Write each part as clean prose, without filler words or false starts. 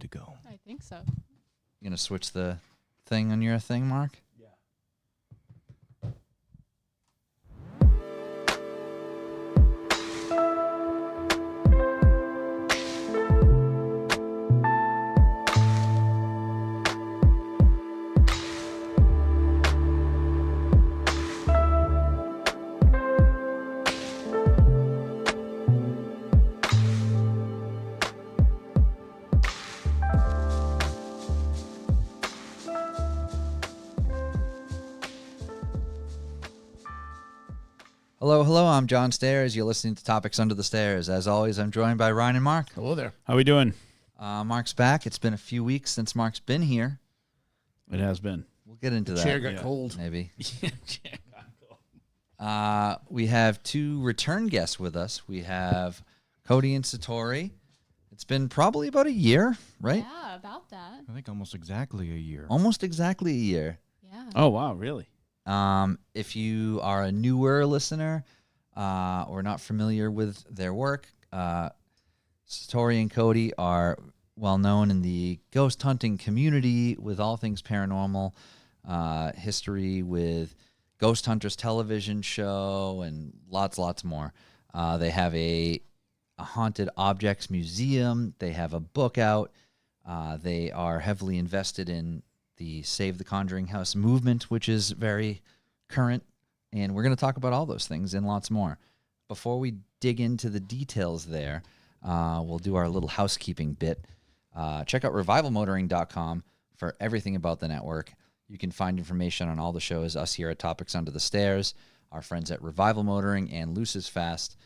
to go. I think so. You going to switch the thing on your thing, Mark? Hello, I'm John Stairs. You're listening to Topics Under the Stairs. As always, I'm joined by Ryan and Mark. Hello there. How we doing? Mark's back. It's been a few weeks since Mark's been here. It has been. We'll get into that. Chair got cold. Maybe. Chair got cold. We have two return guests with us. We have Cody and Satori. It's been probably about a year, right? Yeah, about that. I think almost exactly a year. Almost exactly a year. Yeah. Oh, wow, really? If you are a newer listener or not familiar with their work, Satori and Cody are well known in the ghost hunting community with all things paranormal, history with Ghost Hunters television show, and lots more. They have a haunted objects museum. They have a book out. They are heavily invested in the Save the Conjuring House movement, which is very current, and we're going to talk about all those things and lots more. Before we dig into the details there, we'll do our little housekeeping bit. Check out revivalmotoring.com for everything about the network. You can find information on all the shows, us here at Topics Under the Stairs, our friends at Revival Motoring and Luce's Fast.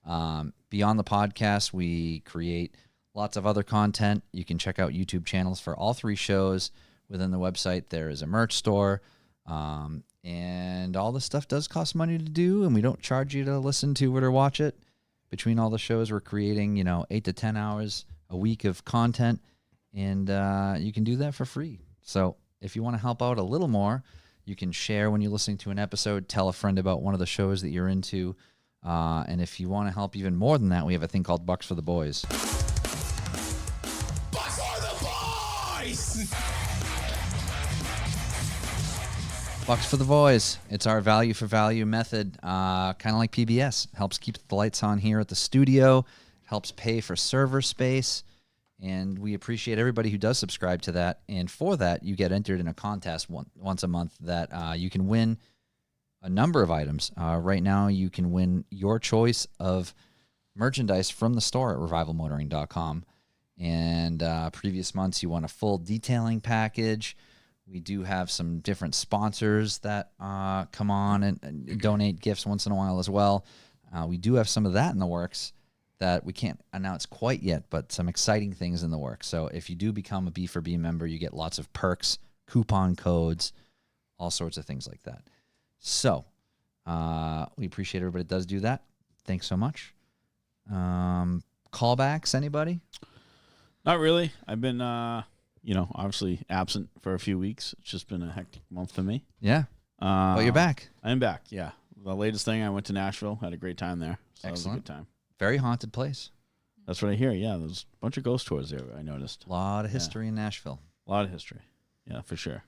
Beyond the podcast, we create lots of other content. You can check out YouTube channels for all three shows. Within the website, there is a merch store, and all this stuff does cost money to do, and we don't charge you to listen to it or watch it. Between all the shows, we're creating, 8 to 10 hours a week of content, and you can do that for free. So if you want to help out a little more, you can share when you're listening to an episode, tell a friend about one of the shows that you're into, and if you want to help even more than that, we have a thing called Bucks for the Boys. Bucks for the boys! Bucks for the Boys. It's our value for value method, kind of like PBS. Helps keep the lights on here at the studio, helps pay for server space, and we appreciate everybody who does subscribe to that. And for that, you get entered in a contest once a month that you can win a number of items. Right now, you can win your choice of merchandise from the store at revivalmotoring.com. And previous months, you won a full detailing package. We do have some different sponsors that come on and donate gifts once in a while as well. We do have some of that in the works that we can't announce quite yet, but some exciting things in the works. So if you do become a B4B member, you get lots of perks, coupon codes, all sorts of things like that. So we appreciate everybody that does do that. Thanks so much. Callbacks, anybody? Not really. I've been, obviously absent for a few weeks. It's just been a hectic month for me. Yeah. But you're back. I'm back, yeah. The latest thing, I went to Nashville, had a great time there. So Excellent. That was a good time. Very haunted place. That's what I hear, yeah. There's a bunch of ghost tours there, I noticed. A lot of history in Nashville. A lot of history. Yeah, for sure.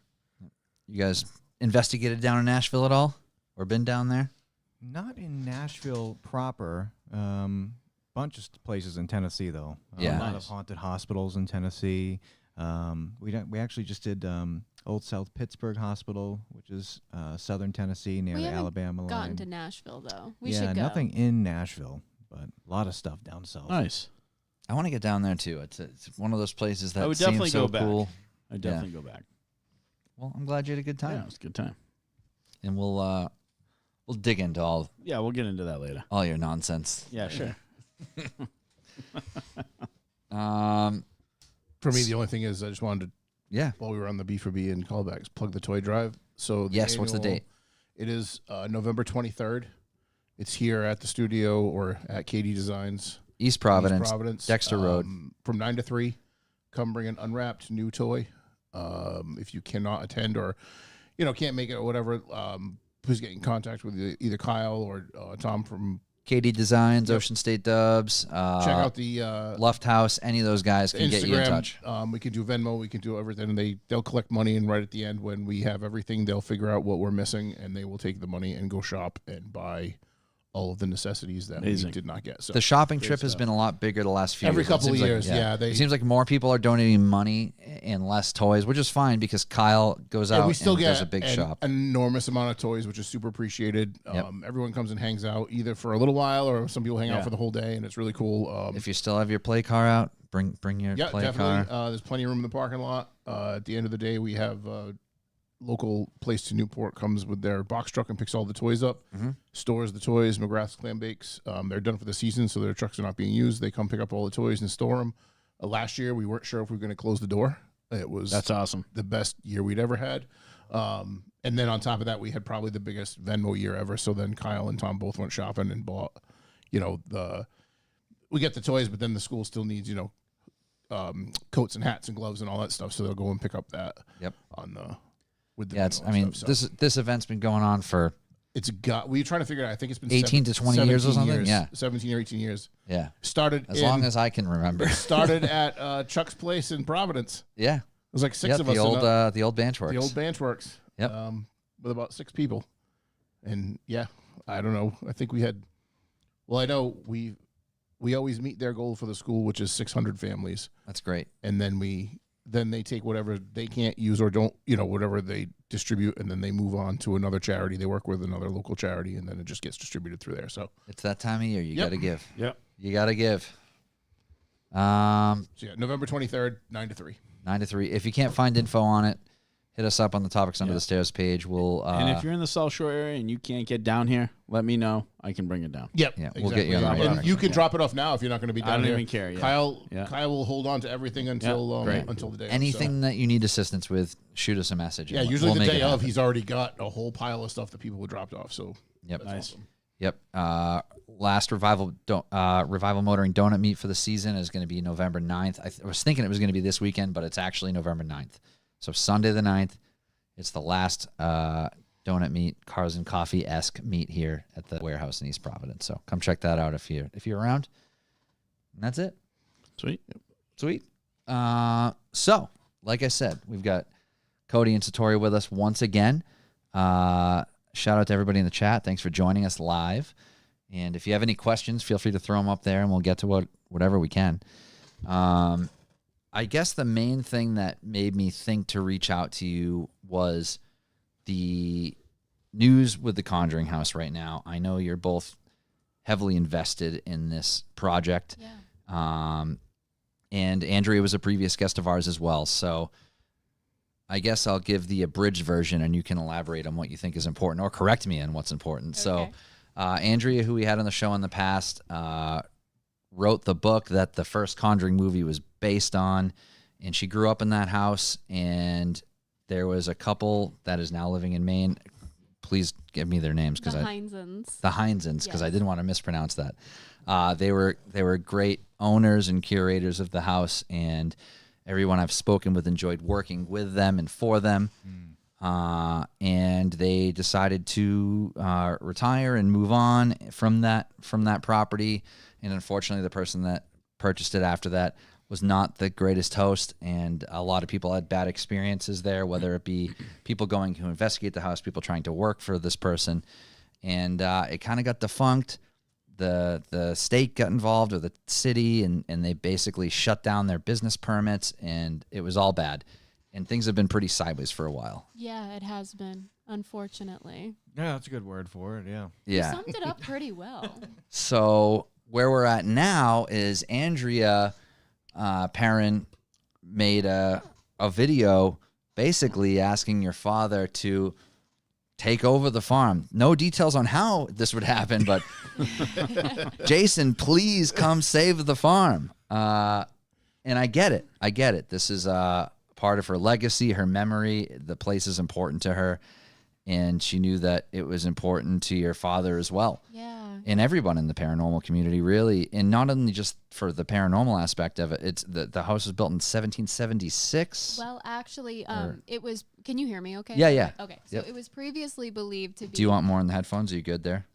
You guys investigated down in Nashville at all? Or been down there? Not in Nashville proper. Bunch of places in Tennessee, though. Yeah. A lot of Nice. haunted hospitals in Tennessee. We actually just did Old South Pittsburgh Hospital, which is southern Tennessee near We the haven't Alabama line. Gotten to Nashville though. We yeah, should go. nothing in Nashville, but a lot of stuff down south. Nice. I want to get down there too. It's one of those places that I would seems definitely so go back. cool. I'd definitely go back. Well, I'm glad you had a good time. Yeah, it was a good time. And we'll dig into all Yeah, we'll get into that later. your nonsense. Yeah, sure. For me, the only thing is I just wanted to, Yeah. while we were on the B4B and callbacks, plug the toy drive. So the Yes, what's the annual- date? It is November 23rd. It's here at the studio or at KD Designs. East Providence, East Providence. Dexter Road. From 9 to 3. Come bring an unwrapped new toy. If you cannot attend or, can't make it or whatever, please get in contact with either Kyle or Tom from Katie Designs, Ocean State Dubs. Check out the Luft House. Any of those guys can Instagram. get you in touch. We can do Venmo. We can do everything. And they'll collect money, and right at the end, when we have everything, they'll figure out what we're missing, and they will take the money and go shop and buy all of the necessities that we did not get. So the shopping trip has been a lot bigger the last few every years. couple of years. It seems like more people are donating money and less toys, which is fine because Kyle goes out we still and get does a big shop. an enormous amount of toys, which is super appreciated. Yep. Everyone comes and hangs out either for a little while, or some people hang out for the whole day, and it's really cool. If you still have your play car out, bring your play definitely. car. There's plenty of room in the parking lot. At the end of the day, we have local place to Newport comes with their box truck and picks all the toys up, stores the toys. McGrath's Clam Bakes, they're done for the season, so their trucks are not being used. They come pick up all the toys and store them. Last year, we weren't sure if we were going to close the door. That's awesome. The best year we'd ever had. And then on top of that, we had probably the biggest Venmo year ever. So then Kyle and Tom both went shopping and bought, we get the toys, but then the school still needs, coats and hats and gloves and all that stuff. So they'll go and pick up that. Yep. With the this event's been going on for we're trying to figure it out. I think it's been 18 to 20 years or something. Yeah, 17 or 18 years. Yeah, started as long as I can remember. Started at Chuck's place in Providence. Yeah, it was like six of us. The old Benchworks. The old Benchworks. Yep. With about 6 people, and I don't know. I think we had. Well, I know we always meet their goal for the school, which is 600 families. That's great. And then they take whatever they can't use or don't, whatever they distribute, and then they move on to another charity. They work with another local charity, and then it just gets distributed through there. So it's that time of year. You got to give. Yep. You got to give. November 23rd, 9 to 3. 9 to 3. If you can't find info on it, hit us up on the Topics Under the Stairs page. We'll and if you're in the South Shore area and you can't get down here, let me know. I can bring it down. Yep. Yeah, exactly. we'll get you on the right And direction. you can drop it off now if you're not going to be down here. I don't even care. Yeah. Kyle will hold on to everything until the day. Anything that you need assistance with, shoot us a message. Yeah, usually the day of, he's already got a whole pile of stuff that people would dropped off. So yep, nice. Awesome. Yep. Last revival motoring donut meet for the season is going to be November 9th. I was thinking it was going to be this weekend, but it's actually November 9th. So Sunday the 9th. It's the last donut meet, Cars and Coffee-esque meet here at the warehouse in East Providence. So come check that out if you're around. And that's it. Sweet. So, like I said, we've got Cody and Satori with us once again. Shout out to everybody in the chat. Thanks for joining us live. And if you have any questions, feel free to throw them up there, and we'll get to whatever we can. I guess the main thing that made me think to reach out to you was the news with the Conjuring House right now. I know you're both heavily invested in this project. Yeah. And Andrea was a previous guest of ours as well. So I guess I'll give the abridged version and you can elaborate on what you think is important or correct me on what's important. Okay. So Andrea, who we had on the show in the past, wrote the book that the first Conjuring movie was based on, and she grew up in that house, and there was a couple that is now living in Maine. Please give me their names. The Heinzens. The Heinzens, because I Yes. didn't want to mispronounce that. They were great owners and curators of the house, and everyone I've spoken with enjoyed working with them and for them. And they decided to retire and move on from that property. And unfortunately, the person that purchased it after that was not the greatest host, and a lot of people had bad experiences there, whether it be people going to investigate the house, people trying to work for this person, and it kind of got defunct. The state got involved, or the city, and they basically shut down their business permits, and it was all bad. And things have been pretty sideways for a while. Yeah, it has been, unfortunately. Yeah, that's a good word for it. Yeah. Yeah. You summed it up pretty well. So where we're at now is Andrea Perrin made a video basically asking your father to take over the farm. No details on how this would happen, but Jason, please come save the farm. And I get it. This is part of her legacy, her memory. The place is important to her. And she knew that it was important to your father as well. Yeah. And everyone in the paranormal community, really. And not only just for the paranormal aspect of it. It's the house was built in 1776. Well, actually, it was Can you hear me okay? Yeah, yeah. Okay. So Yep. it was previously believed to be. Do you want more in the headphones? Are you good there?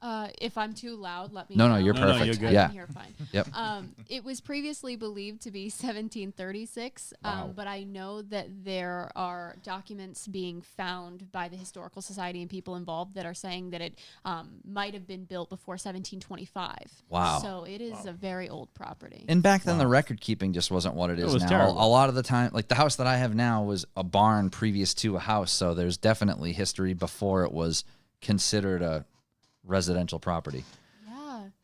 If I'm too loud, let me No, know. no, you're No, no, perfect. you're good. I Yeah. can hear fine. Yep. It was previously believed to be 1736, Wow. but I know that there are documents being found by the Historical Society and people involved that are saying that it might have been built before 1725. Wow. So it is a very old property. And back then, the record keeping just wasn't what it is was now. terrible. A lot of the time, like the house that I have now was a barn previous to a house, so there's definitely history before it was considered a residential property.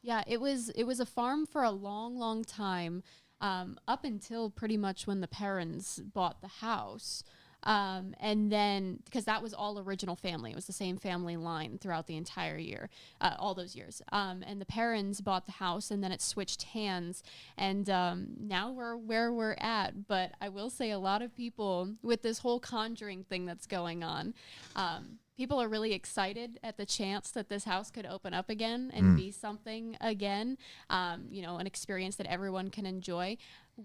Yeah, it was a farm for a long, long time, up until pretty much when the parents bought the house. And then, because that was all original family, it was the same family line throughout the entire year, all those years. And the parents bought the house, and then it switched hands, and now we're where we're at. But I will say, a lot of people with this whole Conjuring thing that's going on, people are really excited at the chance that this house could open up again and be something again, an experience that everyone can enjoy.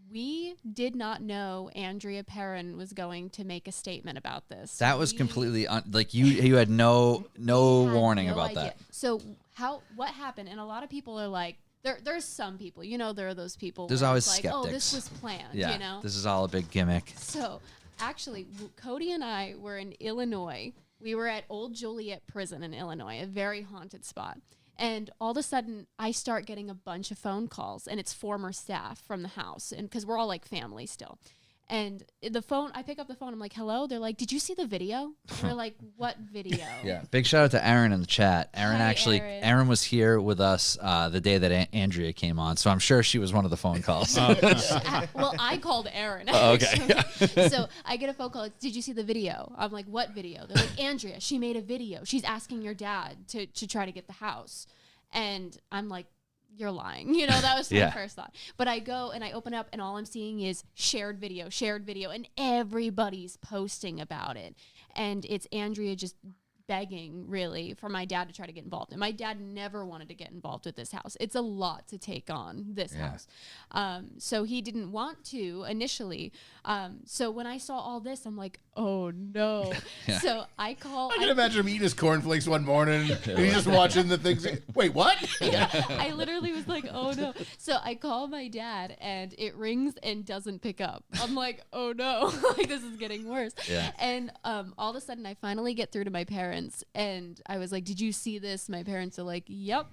We did not know Andrea Perrin was going to make a statement about this. That was completely you had no warning no about idea. that. So what happened? And a lot of people are like, there's some people, there are those people. There's where always it's like, oh, this skeptics. was planned. Yeah, this is all a big gimmick. So actually, Cody and I were in Illinois. We were at Old Joliet Prison in Illinois, a very haunted spot. And all of a sudden, I start getting a bunch of phone calls, and it's former staff from the house, and because we're all like family still. And I pick up the phone. I'm like, hello? They're like, did you see the video? They're like, what video? Yeah. Big shout out to Aaron in the chat. Hi, Aaron was here with us the day that Andrea came on, so I'm sure she was one of the phone calls. Well, I called Aaron. Oh, okay. Actually. So I get a phone call. Did you see the video? I'm like, what video? They're like, Andrea, she made a video. She's asking your dad to try to get the house. And I'm like, you're lying. That was my first thought. But I go and I open up, and all I'm seeing is shared video, and everybody's posting about it. And it's Andrea just begging, really, for my dad to try to get involved. And my dad never wanted to get involved with this house. It's a lot to take on this house. So he didn't want to initially. So when I saw all this, I'm like, oh no. So I can imagine him eating his cornflakes one morning and he's just watching the things. Wait, what? I literally was like, oh no. So I call my dad, and it rings and doesn't pick up. I'm like, oh no, like this is getting worse. Yeah. And all of a sudden I finally get through to my parents, and I was like, did you see this? My parents are like, yep,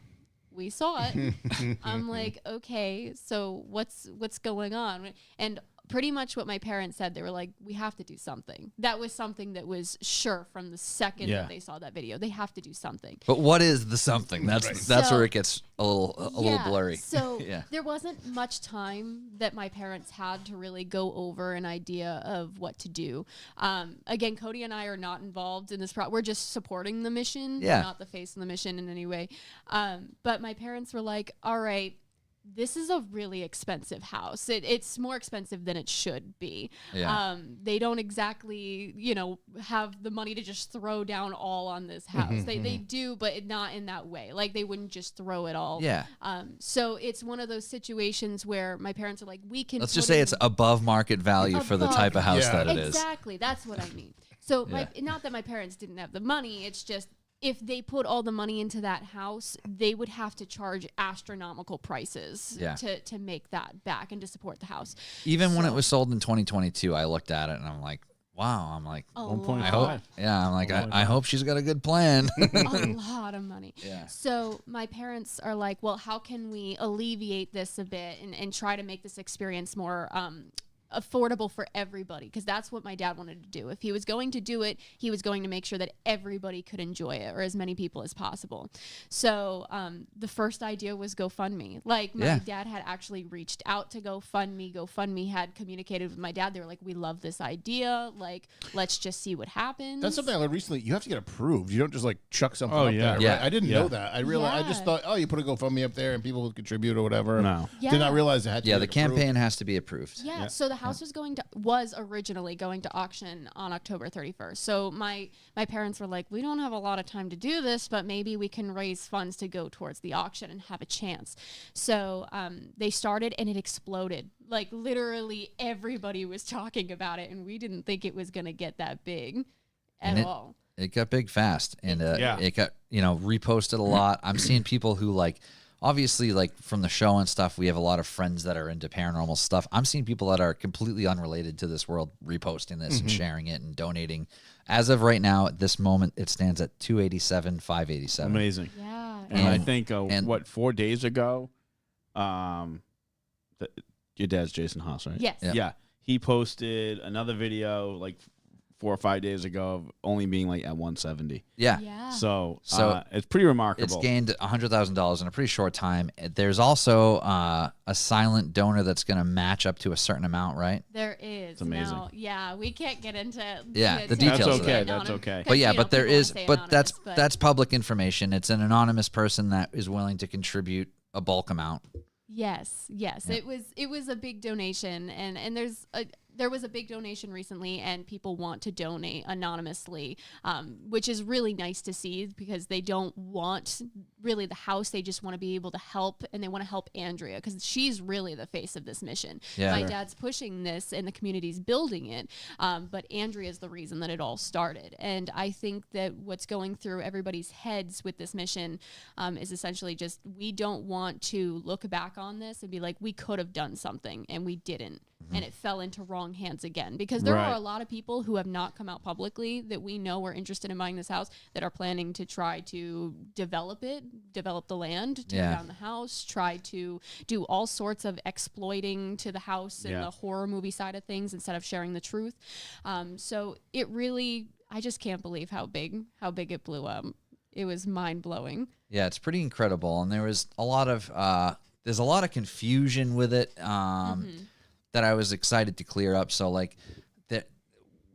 we saw it. I'm like, okay, so what's going on? And pretty much what my parents said, they were like, we have to do something. That was something that was sure from the second that they saw that video. They have to do something. But what is the something? That's So- where it gets a little blurry. So Yeah. there wasn't much time that my parents had to really go over an idea of what to do. Again, Cody and I are not involved in this. We're just supporting the mission. Yeah. We're not the face of the mission in any way. But my parents were like, all right, this is a really expensive house. It's more expensive than it should be. Yeah. They don't exactly, have the money to just throw down all on this house. They do, but not in that way. Like they wouldn't just throw it all. Yeah. So it's one of those situations where my parents are like, we can. Let's just say it's above market value for the type of house Yeah. that it is. Exactly. That's what I mean. So not that my parents didn't have the money. It's just, if they put all the money into that house, they would have to charge astronomical prices to make that back and to support the house. Even when it was sold in 2022, I looked at it and I'm like, wow. I'm like, A 1.5. I hope. Yeah, I'm like, I hope she's got a good plan. a lot of money. Yeah. So my parents are like, well, how can we alleviate this a bit and try to make this experience more affordable for everybody? Because that's what my dad wanted to do. If he was going to do it, he was going to make sure that everybody could enjoy it, or as many people as possible. So the first idea was GoFundMe. Like my dad had actually reached out to GoFundMe. GoFundMe had communicated with my dad. They were like, we love this idea. Like, let's just see what happens. That's something I learned recently. You have to get approved. You don't just like chuck something Oh, up yeah. there. Yeah. Right? I didn't Yeah. know that. I just thought, oh, you put a GoFundMe up there and people would contribute or whatever. No. Did not realize it had to Yeah, get the approved. campaign has to be approved. Yeah, so the house was originally going to auction on October 31st. So my parents were like, we don't have a lot of time to do this, but maybe we can raise funds to go towards the auction and have a chance. So they started, and it exploded. Like literally everybody was talking about it, and we didn't think it was going to get that big. And all. It got big fast, and Yeah. it got reposted a lot. I'm seeing people who like, obviously, like from the show and stuff. We have a lot of friends that are into paranormal stuff. I'm seeing people that are completely unrelated to this world reposting this and sharing it and donating. As of right now, at this moment, it stands at $287,587. Amazing. Yeah. And I And- think, and- 4 days ago, your dad's Jason Haas, right? Yes. Yeah. He posted another video like 4 or 5 days ago of only being like at 170. Yeah. Yeah. So, So it's pretty remarkable. It's gained $100,000 in a pretty short time. There's also a silent donor that's going to match up to a certain amount, right? There is. It's amazing. Now, yeah, we can't get into The That's details of okay. that. That's okay. But yeah, but there is, but that's but that's public information. It's an anonymous person that is willing to contribute a bulk amount. Yes. Yeah. It was a big donation, and there was a big donation recently, and people want to donate anonymously, which is really nice to see because they don't want really the house. They just want to be able to help, and they want to help Andrea because she's really the face of this mission. Yeah. My dad's pushing this, and the community's building it, but Andrea is the reason that it all started. And I think that what's going through everybody's heads with this mission is essentially just we don't want to look back on this and be like, we could have done something, and we didn't. And it fell into wrong hands again because there Right. are a lot of people who have not come out publicly that we know are interested in buying this house that are planning to try to develop the land, tear Yeah. down the house, try to do all sorts of exploiting to the house and Yeah. the horror movie side of things instead of sharing the truth. So it really, I just can't believe how big it blew up. It was mind blowing. Yeah, it's pretty incredible, and there was a lot of there's a lot of confusion with it. That I was excited to clear up. So like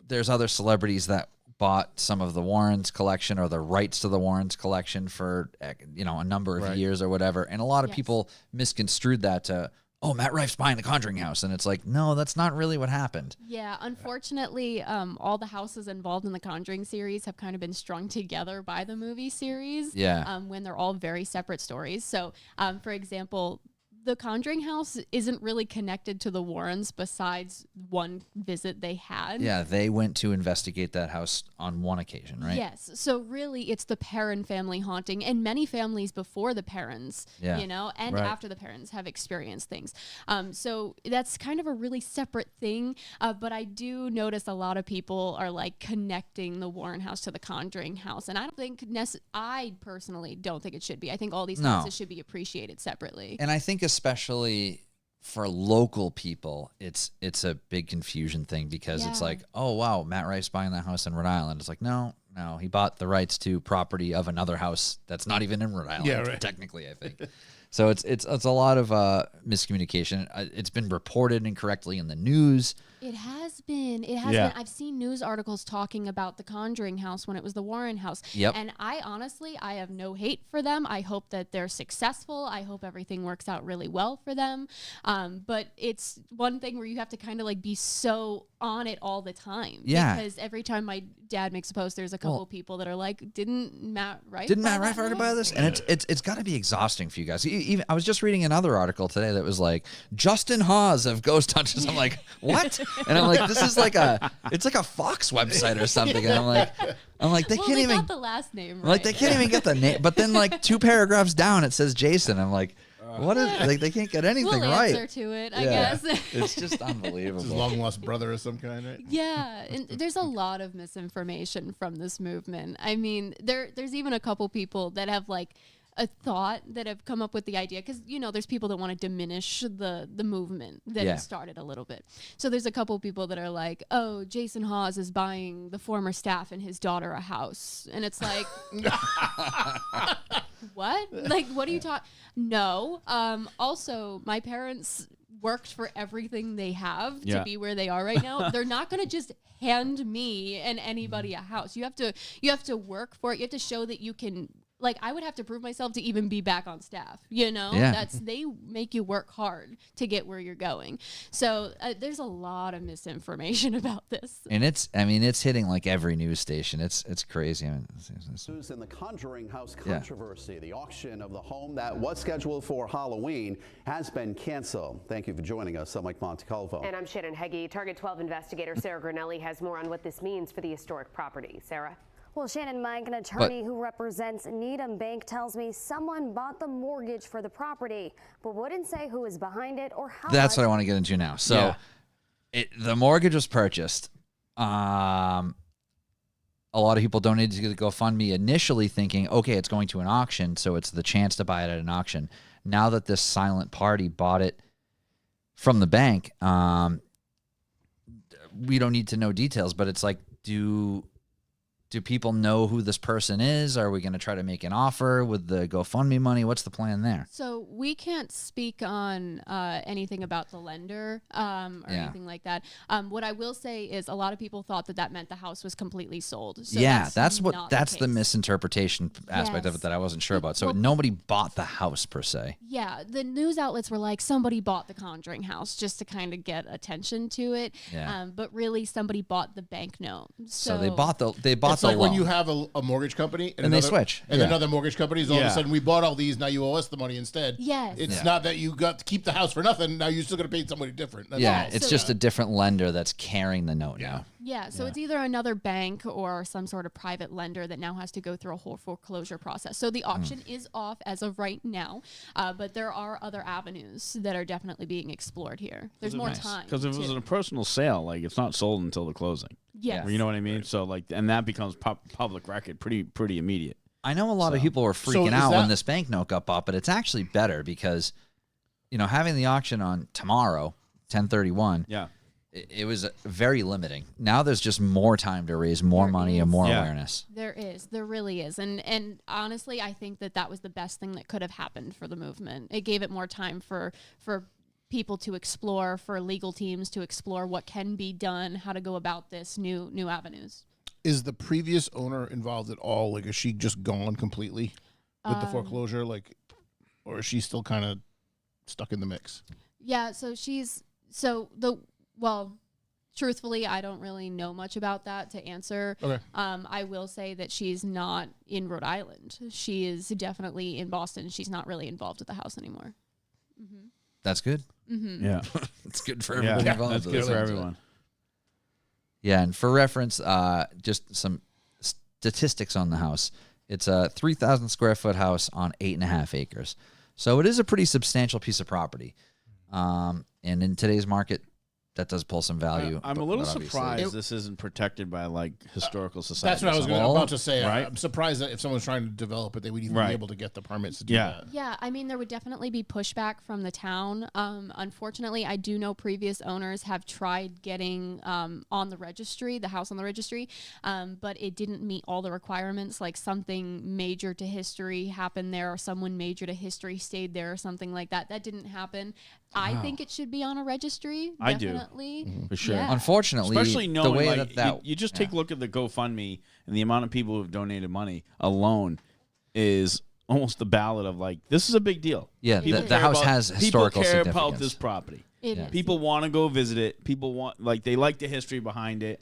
there's other celebrities that bought some of the Warrens collection or the rights to the Warrens collection for a number of Right. years or whatever. And a lot of Yes. people misconstrued that to, oh, Matt Rife's buying the Conjuring House. And it's like, no, that's not really what happened. Yeah, unfortunately, all the houses involved in the Conjuring series have kind of been strung together by the movie series. Yeah. When they're all very separate stories. So, for example, the Conjuring House isn't really connected to the Warrens besides one visit they had. Yeah, they went to investigate that house on one occasion, right? Yes. So really it's the Perrin family haunting and many families before the Perrins, Yeah. and Right. after the Perrins have experienced things. So that's kind of a really separate thing. But I do notice a lot of people are like connecting the Warren house to the Conjuring House. And I don't think, I personally don't think it should be. I think all these No. houses should be appreciated separately. And I think especially for local people, it's a big confusion thing because it's Yeah. like, oh wow, Matt Rife's buying that house in Rhode Island. It's like, no, he bought the rights to property of another house that's not even in Rhode Island. Yeah, right. Technically, I think. So it's a lot of miscommunication. It's been reported incorrectly in the news. It has been. It has Yeah. been. I've seen news articles talking about the Conjuring House when it was the Warren House. Yep. And I honestly have no hate for them. I hope that they're successful. I hope everything works out really well for them. But it's one thing where you have to kind of like be so on it all the time. Yeah. Because every time my dad makes a post, there's a couple people that are like, "Didn't Matt Rife? Didn't buy Matt Rife that already house?" buy this? And it's got to be exhausting for you guys. Even I was just reading another article today that was like Justin Hawes of Ghost Hunters. I'm like, what? And I'm like, this is like it's like a Fox website or something. And I'm like, they Well, can't they even got the last name right. like they can't even get the name. But then like 2 paragraphs down, it says Jason. I'm like, what is like they can't get anything We'll right? answer to it, I Yeah. guess. It's just His unbelievable. long lost brother or some kind, right? Yeah, and there's a lot of misinformation from this movement. I mean, there's even a couple people that have like a thought that have come up with the idea because there's people that want to diminish the movement that Yeah. has started a little bit. So there's a couple people that are like, oh, Jason Hawes is buying the former staff and his daughter a house, and it's like, what? Like, what are you talking? No. Also, my parents worked for everything they have Yeah. to be where they are right now. They're not going to just hand me and anybody a house. You have to work for it. You have to show that you can like I would have to prove myself to even be back on staff, you know. Yeah. They make you work hard to get where you're going. So there's a lot of misinformation about this, and it's hitting like every news station. It's crazy. I mean, News in the Conjuring House controversy. The auction of the home that was scheduled for Halloween has been canceled. Thank you for joining us. I'm Mike Montecalvo. And I'm Shannon Heggie. Target 12 investigator Sarah Granelli has more on what this means for the historic property. Sarah? Well, Shannon, Mike, an attorney who represents Needham Bank, tells me someone bought the mortgage for the property, but wouldn't say who is behind it or how. That's what I want to get into now. So the mortgage was purchased. A lot of people donated to the GoFundMe initially thinking, okay, it's going to an auction, so it's the chance to buy it at an auction. Now that this silent party bought it from the bank, we don't need to know details, but it's like, do people know who this person is? Are we going to try to make an offer with the GoFundMe money? What's the plan there? So we can't speak on anything about the lender or anything like that. What I will say is a lot of people thought that meant the house was completely sold. So that's the the misinterpretation aspect of it that I wasn't sure about. So nobody bought the house per se. Yeah, the news outlets were like, somebody bought the Conjuring House just to kind of get attention to it. Yeah. But really, somebody bought the bank note. So they bought the It's like loan. when you have a mortgage company And they switch. and Yeah. another mortgage company is all of a sudden, we bought all these, now you owe us the money instead. Yes. It's not that you got to keep the house for nothing, now you're still going to pay somebody different. That's all. It's just a different lender that's carrying the note now. Yeah, so it's either another bank or some sort of private lender that now has to go through a whole foreclosure process. So the auction is off as of right now, but there are other avenues that are definitely being explored here. There's more time. Because if it was a personal sale, like it's not sold until the closing. Yes. You know what I mean? So like, and that becomes public record pretty immediate. I know a lot of people were freaking is out that- when this bank note got bought, but it's actually better because, having the auction on tomorrow, 10/31, Yeah. it was very limiting. Now there's just more time to raise more money and more awareness. There really is. And honestly, I think that was the best thing that could have happened for the movement. It gave it more time for people to explore, for legal teams to explore what can be done, how to go about this, new avenues. Is the previous owner involved at all? Like, is she just gone completely with the foreclosure? Like, or is she still kind of stuck in the mix? Yeah, truthfully, I don't really know much about that to answer. Okay. I will say that she's not in Rhode Island. She is definitely in Boston. She's not really involved with the house anymore. Mm-hmm. That's good. Mm-hmm. Yeah. It's good for everybody involved. That's good for everyone. Yeah, and for reference, just some statistics on the house. It's a 3,000 square foot house on 8.5 acres. So it is a pretty substantial piece of property. And in today's market, that does pull some value. I'm a little but obviously- surprised this isn't protected by like historical society. That's what I was about to say. Right? I'm surprised that if someone's trying to develop it, they would even be able to get the permits to do Yeah. that. Yeah, I mean, there would definitely be pushback from the town. Unfortunately, I do know previous owners have tried getting on the registry, the house on the registry, but it didn't meet all the requirements, like something major to history happened there or someone major to history stayed there or something like that. That didn't happen. I think it should be on a registry. I do. Definitely. For sure. Yeah. Unfortunately, Especially knowing, the way like, that you just take a look at the GoFundMe and the amount of people who have donated money alone is almost the ballot of like, this is a big deal. Yeah, People the care house has historical People care significance. about this property. It is. People want to go visit it. People want, like, they like the history behind it.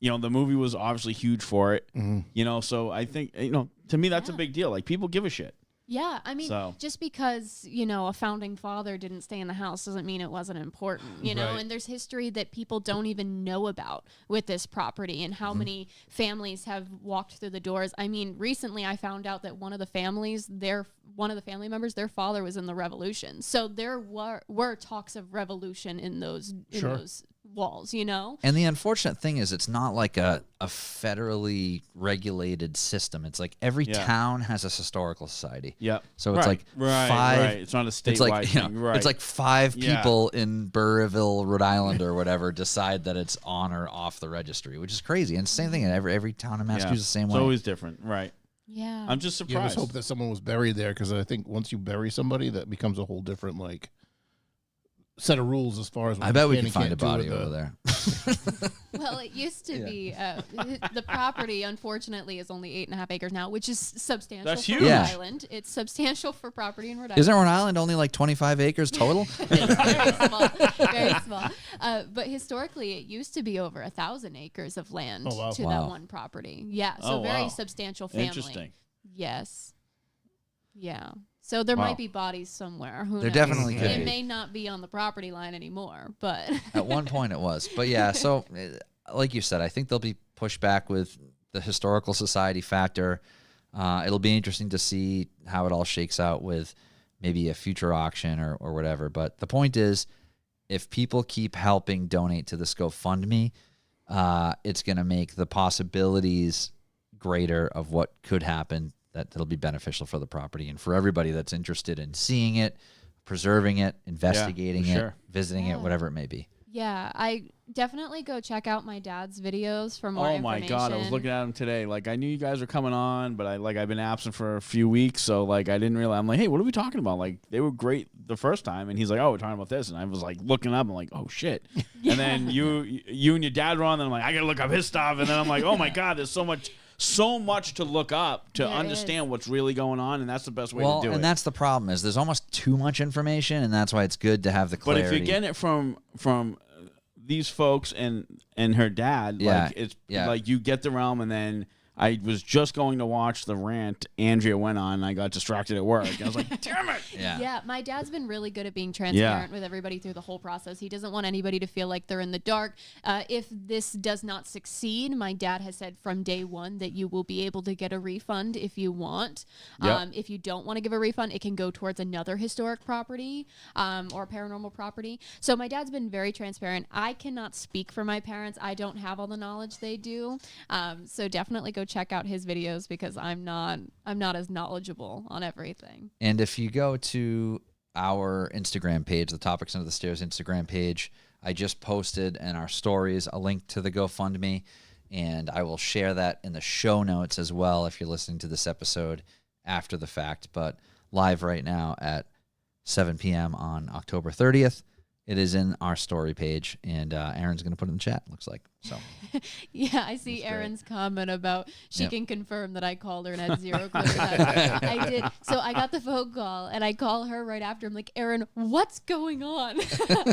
The movie was obviously huge for it. So I think, to me, that's a big deal. Like, people give a shit. Yeah, I mean, So- just because, a founding father didn't stay in the house doesn't mean it wasn't important, Right. and there's history that people don't even know about with this property and how many families have walked through the doors. I mean, recently I found out that one of the family members, their father was in the Revolution. So there were talks of revolution in those walls, And the unfortunate thing is it's not like a federally regulated system. It's like every town has a historical society. Yep. So it's like right, five. right. It's not a statewide It's like thing. Right. it's like 5 Yeah. people in Burrillville, Rhode Island, or whatever, decide that it's on or off the registry, which is crazy. And same thing in every town in Massachusetts, the same It's way. always different. Right. Yeah. I'm just You surprised. just hope that someone was buried there, because I think once you bury somebody, that becomes a whole different set of rules as far as what I you bet we can can and find a can't do body with over there. Well, it used to be the property. Unfortunately, is only 8.5 acres now, which is substantial. That's for huge. Rhode Yeah. Island. It's substantial for property in Rhode Island. Isn't Rhode Island only like 25 acres total? It's very small, very small. But historically, it used to be over 1,000 acres of land Oh, wow. to that one property. Yeah, so very substantial family. Interesting. Yes. Yeah. So there Wow. might be bodies somewhere. Who There knows? definitely could It be. may not be on the property line anymore, but At one point it was. But yeah, so like you said, I think there'll be pushback with the historical society factor. It'll be interesting to see how it all shakes out with maybe a future auction or whatever. But the point is, if people keep helping donate to this GoFundMe, it's going to make the possibilities greater of what could happen that'll be beneficial for the property and for everybody that's interested in seeing it, preserving it, investigating it, sure. visiting it, whatever it may be. yeah, I definitely go check out my dad's videos for more Oh my information. God, I was looking at him today. Like, I knew you guys were coming on, but I've been absent for a few weeks, so like I didn't realize. I'm like, hey, what are we talking about? Like, they were great the first time, and he's like, oh, we're talking about this, and I was like looking up. I'm like, oh shit. And then you and your dad were on, and I'm like, I gotta look up his stuff, and then I'm like, oh my God, there's so much to look up to There understand what's really going on, and that's the best way Well, to do it. and that's the problem is there's almost too much information, and that's why it's good to have the But clarity. if you get it from these folks and her dad, Yeah, like it's yeah. like you get the realm, and then I was just going to watch the rant Andrea went on, and I got distracted at work. And I was like, damn it. Yeah, my dad's been really good at being transparent with everybody through the whole process. He doesn't want anybody to feel like they're in the dark. If this does not succeed, my dad has said from day one that you will be able to get a refund if you want. Yep. If you don't want to give a refund, it can go towards another historic property or paranormal property. So my dad's been very transparent. I cannot speak for my parents. I don't have all the knowledge they do. So definitely go check out his videos because I'm not as knowledgeable on everything. And if you go to our Instagram page, the Topics Under the Stairs Instagram page, I just posted in our stories a link to the GoFundMe, and I will share that in the show notes as well if you're listening to this episode after the fact. But live right now at 7 p.m. on October 30th. It is in our story page, and Aaron's going to put it in the chat, looks like. So, Yeah, I see That's great. Erin's comment about she Yep. can confirm that I called her and had zero clue. I did. So I got the phone call, and I call her right after. I'm like, Erin, what's going on?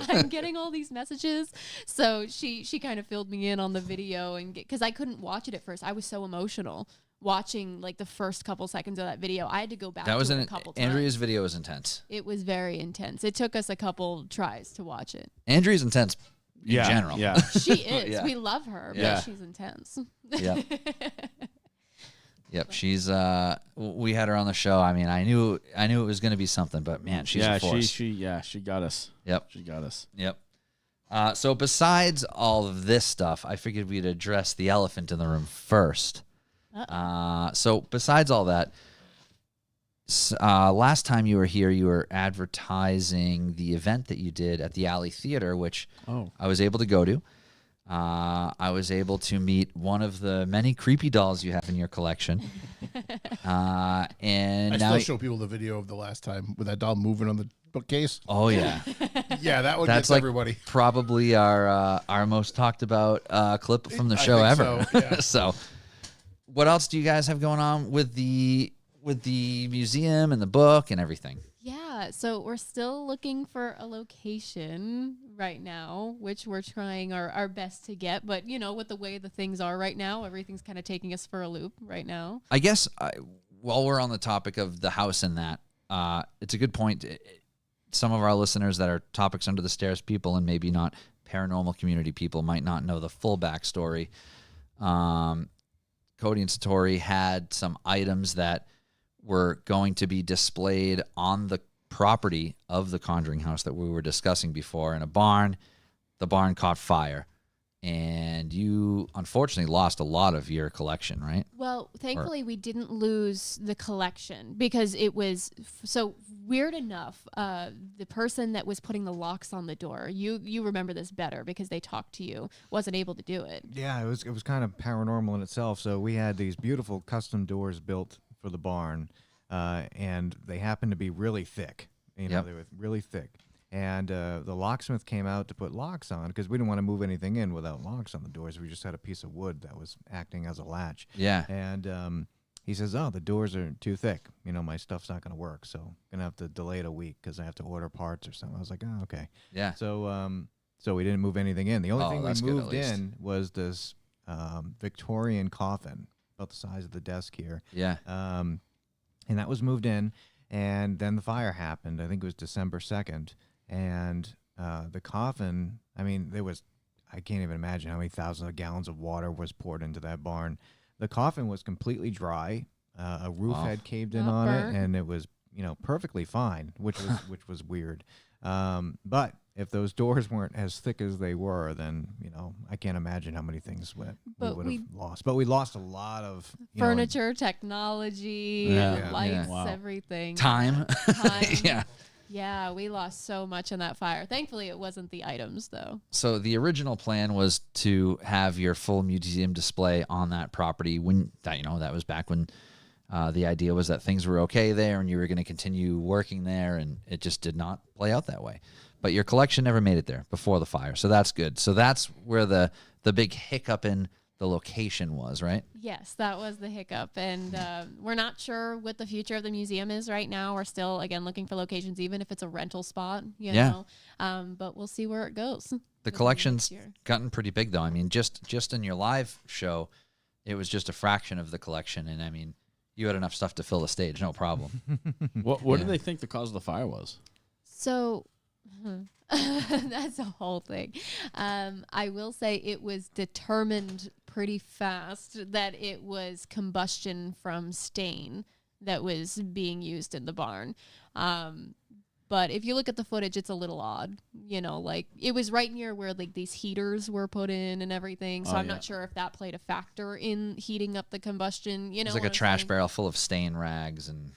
I'm getting all these messages. So she kind of filled me in on the video, and because I couldn't watch it at first. I was so emotional watching like the first couple seconds of that video. I had to go back that was to it a couple times. Andrea's video was intense. It was very intense. It took us a couple tries to watch it. Andrea's intense in general. Yeah. She is. Yeah. We love her, Yeah. but she's intense. Yep. Yep. She's we had her on the show. I mean, I knew it was going to be something, but man, she's a force. she got us. Yep. She got us. Yep. So besides all of this stuff, I figured we'd address the elephant in the room first. So besides all that, last time you were here, you were advertising the event that you did at the Alley Theater, which I was able to go to. I was able to meet one of the many creepy dolls you have in your collection. And I now still show people the video of the last time with that doll moving on the bookcase. oh yeah, Yeah, that one that's gets like everybody. probably our most talked about clip from the I show think ever. so, yeah. So, what else do you guys have going on with the museum and the book and everything? Yeah, so we're still looking for a location right now, which we're trying our best to get. But, you know, with the way the things are right now, everything's kind of taking us for a loop right now. I guess while we're on the topic of the house and that, it's a good point. Some of our listeners that are Topics Under the Stairs people and maybe not paranormal community people might not know the full backstory. Cody and Satori had some items that were going to be displayed on the property of the Conjuring House that we were discussing before in a barn. The barn caught fire, and you unfortunately lost a lot of your collection, right? Well, thankfully, we didn't lose the collection because it was so weird enough. The person that was putting the locks on the door, you remember this better because they talked to you, wasn't able to do it. Yeah, it was kind of paranormal in itself. So we had these beautiful custom doors built for the barn, and they happened to be really thick. You know, Yep. they were really thick. And the locksmith came out to put locks on because we didn't want to move anything in without locks on the doors. We just had a piece of wood that was acting as a latch. Yeah. And he says, "Oh, the doors are too thick. You know, my stuff's not going to work. So I'm going to have to delay it a week because I have to order parts or something." I was like, "Oh, okay." Yeah. So we didn't move anything in. The only thing that's we good, at moved least. in was this Victorian coffin about the size of the desk here. Yeah. And that was moved in. And then the fire happened. I think it was December 2nd. And the coffin, I mean, I can't even imagine how many thousands of gallons of water was poured into that barn. The coffin was completely dry. A roof had caved in Not on burnt. it, and it was, perfectly fine, which was weird. But if those doors weren't as thick as they were, then I can't imagine how many things we would have lost. But we lost a lot of Furniture, technology, Yeah. lights, Yeah. Wow. everything. Time. Time. Yeah. Yeah, we lost so much in that fire. Thankfully, it wasn't the items, though. So the original plan was to have your full museum display on that property. That was back when the idea was that things were okay there and you were going to continue working there, and it just did not play out that way. But your collection never made it there before the fire, so that's good. So that's where the big hiccup in the location was, right? Yes, that was the hiccup. And we're not sure what the future of the museum is right now. We're still, again, looking for locations, even if it's a rental spot, you know. But we'll see where it goes. The collection's gotten pretty big, though. I mean, just in your live show, it was just a fraction of the collection. And, I mean, you had enough stuff to fill the stage, no problem. What do they think the cause of the fire was? So that's a whole thing. I will say it was determined pretty fast that it was combustion from stain that was being used in the barn. But if you look at the footage, it's a little odd. Like it was right near where like these heaters were put in and everything. So I'm not sure if that played a factor in heating up the combustion. It's like a trash barrel full of stain rags and...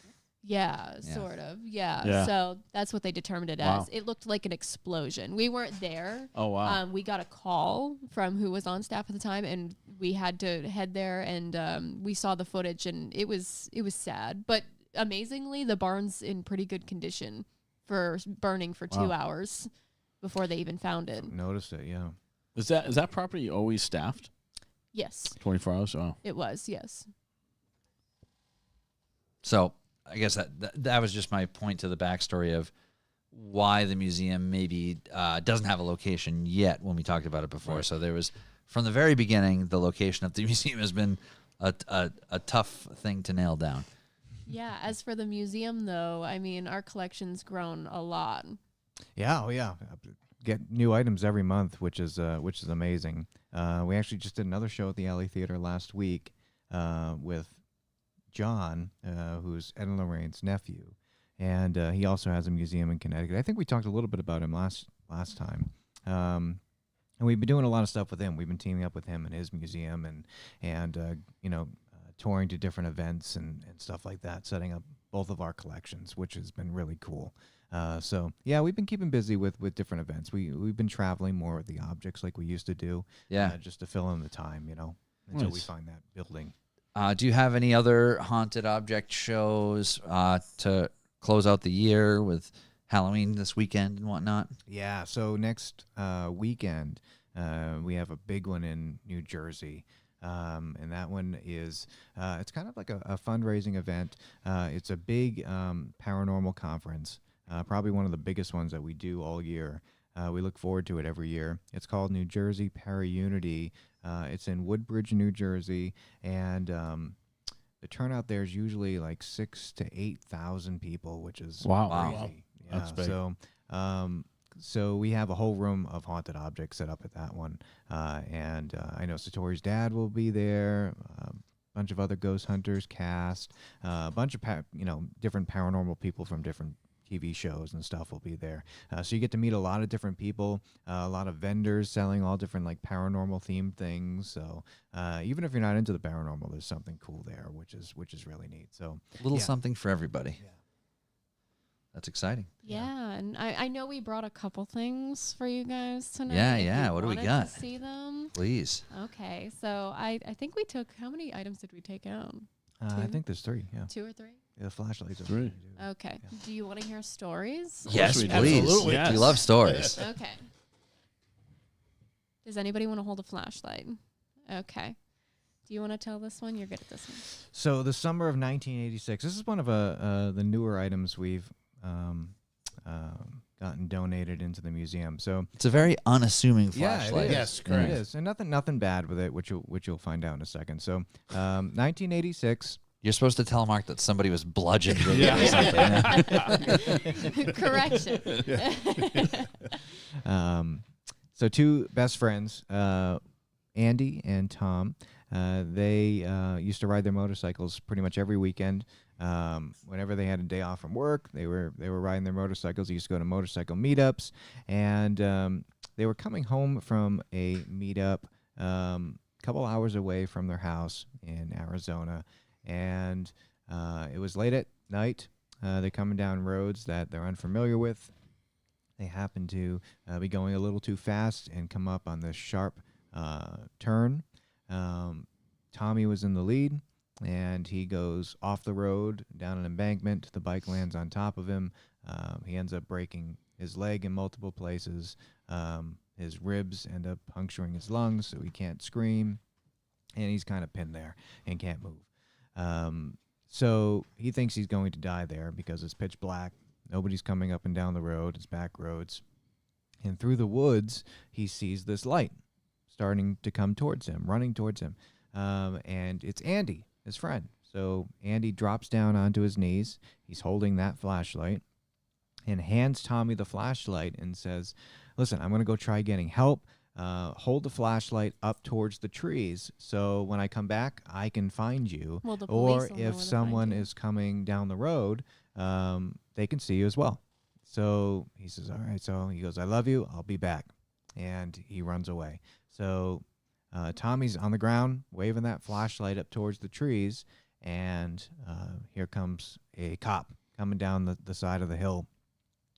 Yeah, sort of. Yeah. So that's what they determined it as. It looked like an explosion. We weren't there. Oh, wow. We got a call from who was on staff at the time, and we had to head there, and we saw the footage, and it was sad. But amazingly, the barn's in pretty good condition for burning for 2 hours before they even found it. Noticed it, yeah. Is that property always staffed? Yes. 24 hours? Oh. It was, yes. So... I guess that was just my point to the backstory of why the museum maybe doesn't have a location yet when we talked about it before. Right. So there was, from the very beginning, the location of the museum has been a tough thing to nail down. Yeah, as for the museum, though, I mean, our collection's grown a lot. Yeah, get new items every month, which is amazing. We actually just did another show at the Alley Theater last week with John, who's Ed and Lorraine's nephew, and he also has a museum in Connecticut. I think we talked a little bit about him last time, and we've been doing a lot of stuff with him. We've been teaming up with him and his museum, and touring to different events and stuff like that, setting up both of our collections, which has been really cool. So yeah, we've been keeping busy with different events. We've been traveling more with the objects like we used to do, just to fill in the time, until we find that building. Do you have any other haunted object shows to close out the year with Halloween this weekend and whatnot? Yeah, so next weekend we have a big one in New Jersey. And that one is, it's kind of like a fundraising event. It's a big paranormal conference, probably one of the biggest ones that we do all year. We look forward to it every year. It's called New Jersey Para-Unity. It's in Woodbridge, New Jersey, and the turnout there is usually like 6,000 to 8,000 people, which is crazy. Yeah, that's big. So we have a whole room of haunted objects set up at that one, and I know Satori's dad will be there. A bunch of other ghost hunters, cast, a bunch of different paranormal people from different TV shows and stuff will be there. So you get to meet a lot of different people, a lot of vendors selling all different like paranormal themed things. So even if you're not into the paranormal, there's something cool there, which is really neat. So a little something for everybody. Yeah. That's exciting. Yeah, and I know we brought a couple things for you guys tonight. Yeah. What do we got? To see them. Please. Okay, so I think we took, how many items did we take out? I think there's 3. Yeah. 2 or 3. The flashlights are Three. too. Okay. Do you want to hear stories? Yes, we do. please. Absolutely. Yes. We love stories. Okay. Does anybody want to hold a flashlight? Okay. Do you want to tell this one? You're good at this one. So the summer of 1986. This is one of the newer items we've gotten donated into the museum. So It's a very unassuming yeah, flashlight. it is. Yes, correct. It is, and nothing bad with it, which you'll find out in a second. So 1986. You're supposed to tell Mark that somebody was bludgeoned with Yeah. it or something. Correction. So two best friends, Andy and Tom, they used to ride their motorcycles pretty much every weekend. Whenever they had a day off from work, they were riding their motorcycles. They used to go to motorcycle meetups, and they were coming home from a meetup a couple hours away from their house in Arizona, and it was late at night. They're coming down roads that they're unfamiliar with. They happen to be going a little too fast and come up on this sharp turn. Tommy was in the lead, and he goes off the road down an embankment. The bike lands on top of him. He ends up breaking his leg in multiple places. His ribs end up puncturing his lungs, so he can't scream, and he's kind of pinned there and can't move. So he thinks he's going to die there because it's pitch black. Nobody's coming up and down the road. It's back roads. And through the woods, he sees this light starting to come towards him, running towards him. And it's Andy, his friend. So Andy drops down onto his knees. He's holding that flashlight and hands Tommy the flashlight and says, listen, I'm going to go try getting help. Hold the flashlight up towards the trees so when I come back, I can find you. Well, the Or police will know if where to someone find you. is coming down the road, they can see you as well. So he says, all right. So he goes, I love you. I'll be back. And he runs away. So Tommy's on the ground waving that flashlight up towards the trees. And here comes a cop coming down the side of the hill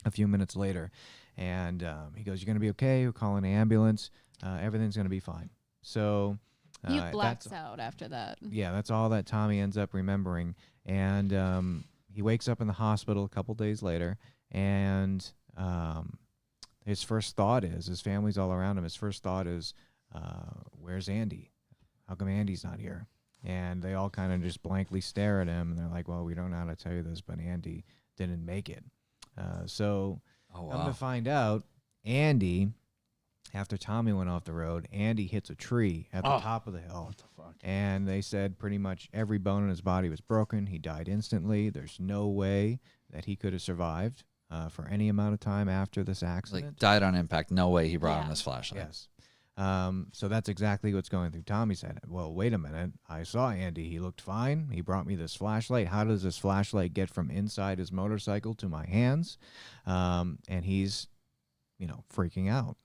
a few minutes later. And he goes, you're going to be okay. We're calling an ambulance. Everything's going to be fine. So He blacks out after that. yeah, that's all that Tommy ends up remembering. And he wakes up in the hospital a couple days later, and his first thought is, his family's all around him, his first thought is, where's Andy? How come Andy's not here? And they all kind of just blankly stare at him, and they're like, well, we don't know how to tell you this, but Andy didn't make it. So come to find out, Andy, after Tommy went off the road, Andy hits a tree at the top of the hill. What the fuck? And they said pretty much every bone in his body was broken. He died instantly. There's no way that he could have survived for any amount of time after this accident. Like, died on impact. No way he brought him Yeah. this flashlight. Yes. So that's exactly what's going through Tommy's head. Well, wait a minute. I saw Andy. He looked fine. He brought me this flashlight. How does this flashlight get from inside his motorcycle to my hands? And he's, freaking out.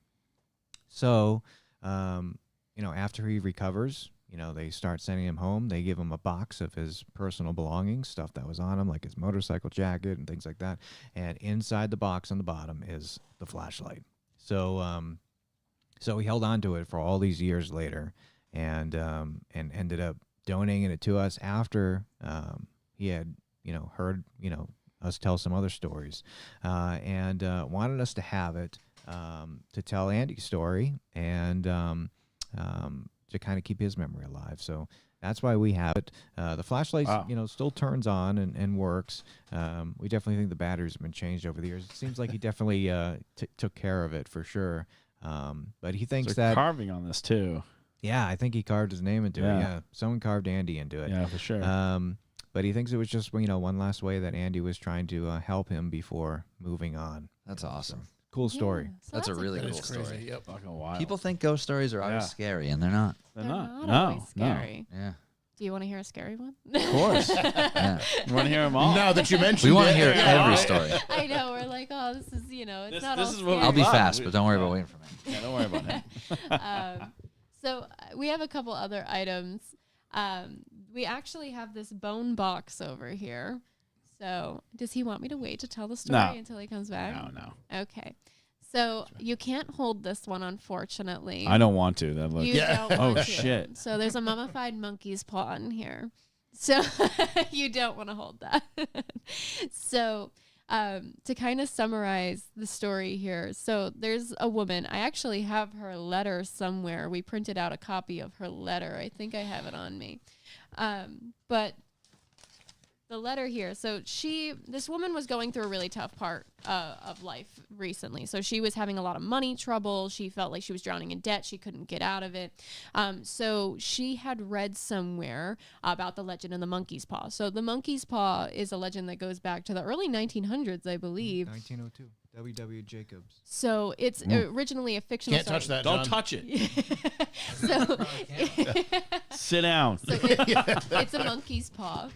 So, after he recovers, they start sending him home. They give him a box of his personal belongings, stuff that was on him, like his motorcycle jacket and things like that. And inside the box on the bottom is the flashlight. So, so he held on to it for all these years later, and ended up donating it to us after he had heard us tell some other stories, and wanted us to have it to tell Andy's story and to kind of keep his memory alive. So that's why we have it. The flashlight, still turns on and works. We definitely think the batteries have been changed over the years. It seems like he definitely took care of it for sure. But he thinks There's that carving on this too. yeah, I think he carved his name into it. Yeah, someone carved Andy into it. Yeah, for sure. But he thinks it was just one last way that Andy was trying to help him before moving on. That's awesome. Cool story. Yeah, so That's a really good cool story. story. Yep. Fucking wild. People think ghost stories are always Yeah. scary, and they're not. They're They're not. always No. scary. Yeah. Do you want to hear a scary one? Of course. Yeah. You want to hear them all? Now that you mentioned We want to it, hear yeah, every right? story. I know. We're like, oh, this is, it's This- not this all is what we scary. I'll be love. fast, but don't worry about waiting for me. Yeah, don't worry about him. So we have a couple other items. We actually have this bone box over here. So does he want me to wait to tell the story No. until he comes back? No. Okay. So you can't hold this one, unfortunately. I don't want to. That looks. You don't Oh, want to. shit. So there's a mummified monkey's paw in here. So you don't want to hold that. So to kind of summarize the story here. So there's a woman. I actually have her letter somewhere. We printed out a copy of her letter. I think I have it on me. But the letter here. So this woman was going through a really tough part of life recently. So she was having a lot of money trouble. She felt like she was drowning in debt. She couldn't get out of it. So she had read somewhere about the legend of the monkey's paw. So the monkey's paw is a legend that goes back to the early 1900s, I believe. 1902. W.W. Jacobs. So it's originally a fictional Can't touch that. Don't John. touch it. So Sit down. So it's a monkey's paw.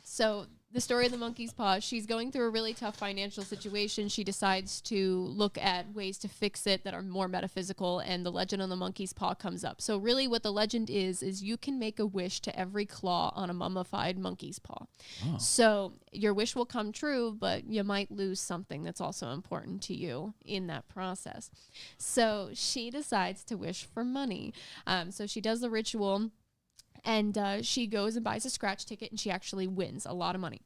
So the story of the monkey's paw, she's going through a really tough financial situation. She decides to look at ways to fix it that are more metaphysical, and the legend of the monkey's paw comes up. So really what the legend is you can make a wish to every claw on a mummified monkey's paw. Oh. So your wish will come true, but you might lose something that's also important to you in that process. So she decides to wish for money. So she does the ritual. And she goes and buys a scratch ticket, and she actually wins a lot of money.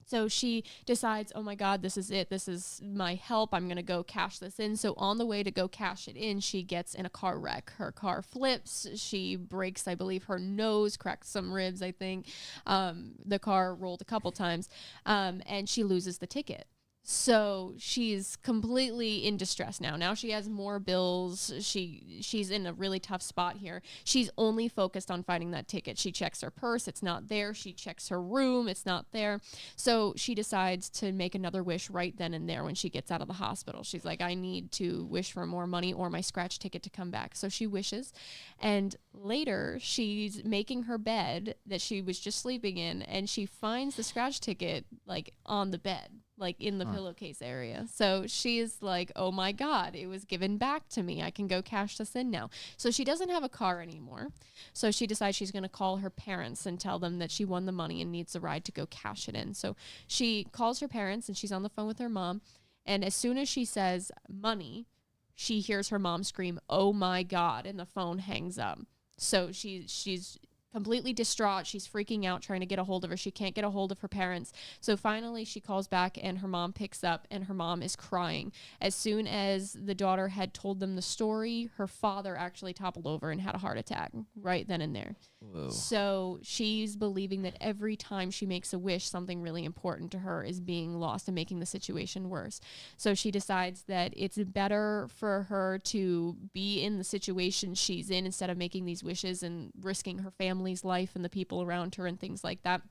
So she decides, oh my God, this is it. This is my help. I'm going to go cash this in. So on the way to go cash it in, she gets in a car wreck. Her car flips. She breaks, I believe, her nose, cracks some ribs, I think. The car rolled a couple times, and she loses the ticket. So she's completely in distress now. Now she has more bills. She's in a really tough spot here. She's only focused on finding that ticket. She checks her purse. It's not there. She checks her room. It's not there. So she decides to make another wish right then and there when she gets out of the hospital. She's like, I need to wish for more money or my scratch ticket to come back. So she wishes. And later she's making her bed that she was just sleeping in, and she finds the scratch ticket like on the bed, like in the pillowcase area. So she's like, oh my God, it was given back to me. I can go cash this in now. So she doesn't have a car anymore. So she decides she's going to call her parents and tell them that she won the money and needs a ride to go cash it in. So she calls her parents, and she's on the phone with her mom. And as soon as she says money, she hears her mom scream, oh my God, and the phone hangs up. So she's completely distraught. She's freaking out, trying to get a hold of her. She can't get a hold of her parents. So finally she calls back, and her mom picks up, and her mom is crying. As soon as the daughter had told them the story, her father actually toppled over and had a heart attack right then and there. Whoa. So she's believing that every time she makes a wish, something really important to her is being lost and making the situation worse. So she decides that it's better for her to be in the situation she's in instead of making these wishes and risking her family's life and the people around her and things like that.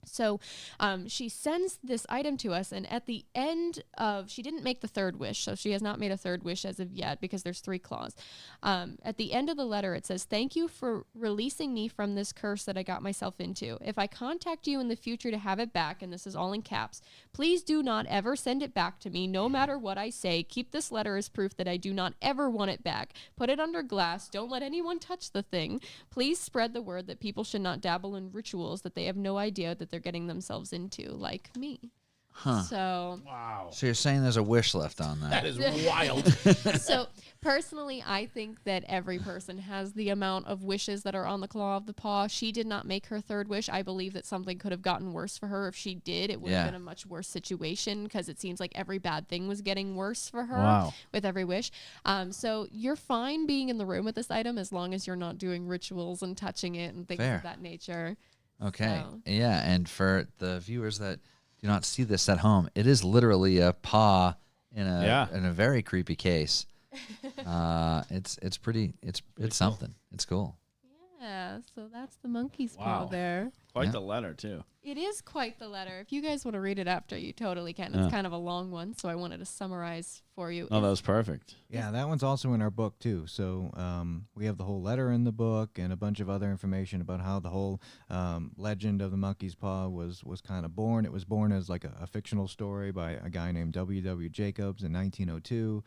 So she sends this item to us, and at the end of, she didn't make the third wish, so she has not made a third wish as of yet because there's 3 claws. At the end of the letter, it says, thank you for releasing me from this curse that I got myself into. If I contact you in the future to have it back, and this is all in caps, please do not ever send it back to me, no matter what I say. Keep this letter as proof that I do not ever want it back. Put it under glass. Don't let anyone touch the thing. Please spread the word that people should not dabble in rituals that they have no idea that they're getting themselves into, like me. Huh. So Wow. So you're saying there's a wish left on that? That is wild. So personally, I think that every person has the amount of wishes that are on the claw of the paw. She did not make her third wish. I believe that something could have gotten worse for her. If she did, it would have been a much worse situation, because it seems like every bad thing was getting worse for her with every wish. So you're fine being in the room with this item as long as you're not doing rituals and touching it and things of that nature. Okay. So. Yeah, and for the viewers that do not see this at home, it is literally a paw in a very creepy case. It's pretty something. It's cool. Yeah, so that's the monkey's paw there. Quite the letter too. It is quite the letter. If you guys want to read it after, you totally can. It's kind of a long one, so I wanted to summarize for you. Oh, that was perfect. Yeah, that one's also in our book too. So we have the whole letter in the book and a bunch of other information about how the whole legend of the monkey's paw was kind of born. It was born as like a fictional story by a guy named W.W. Jacobs in 1902.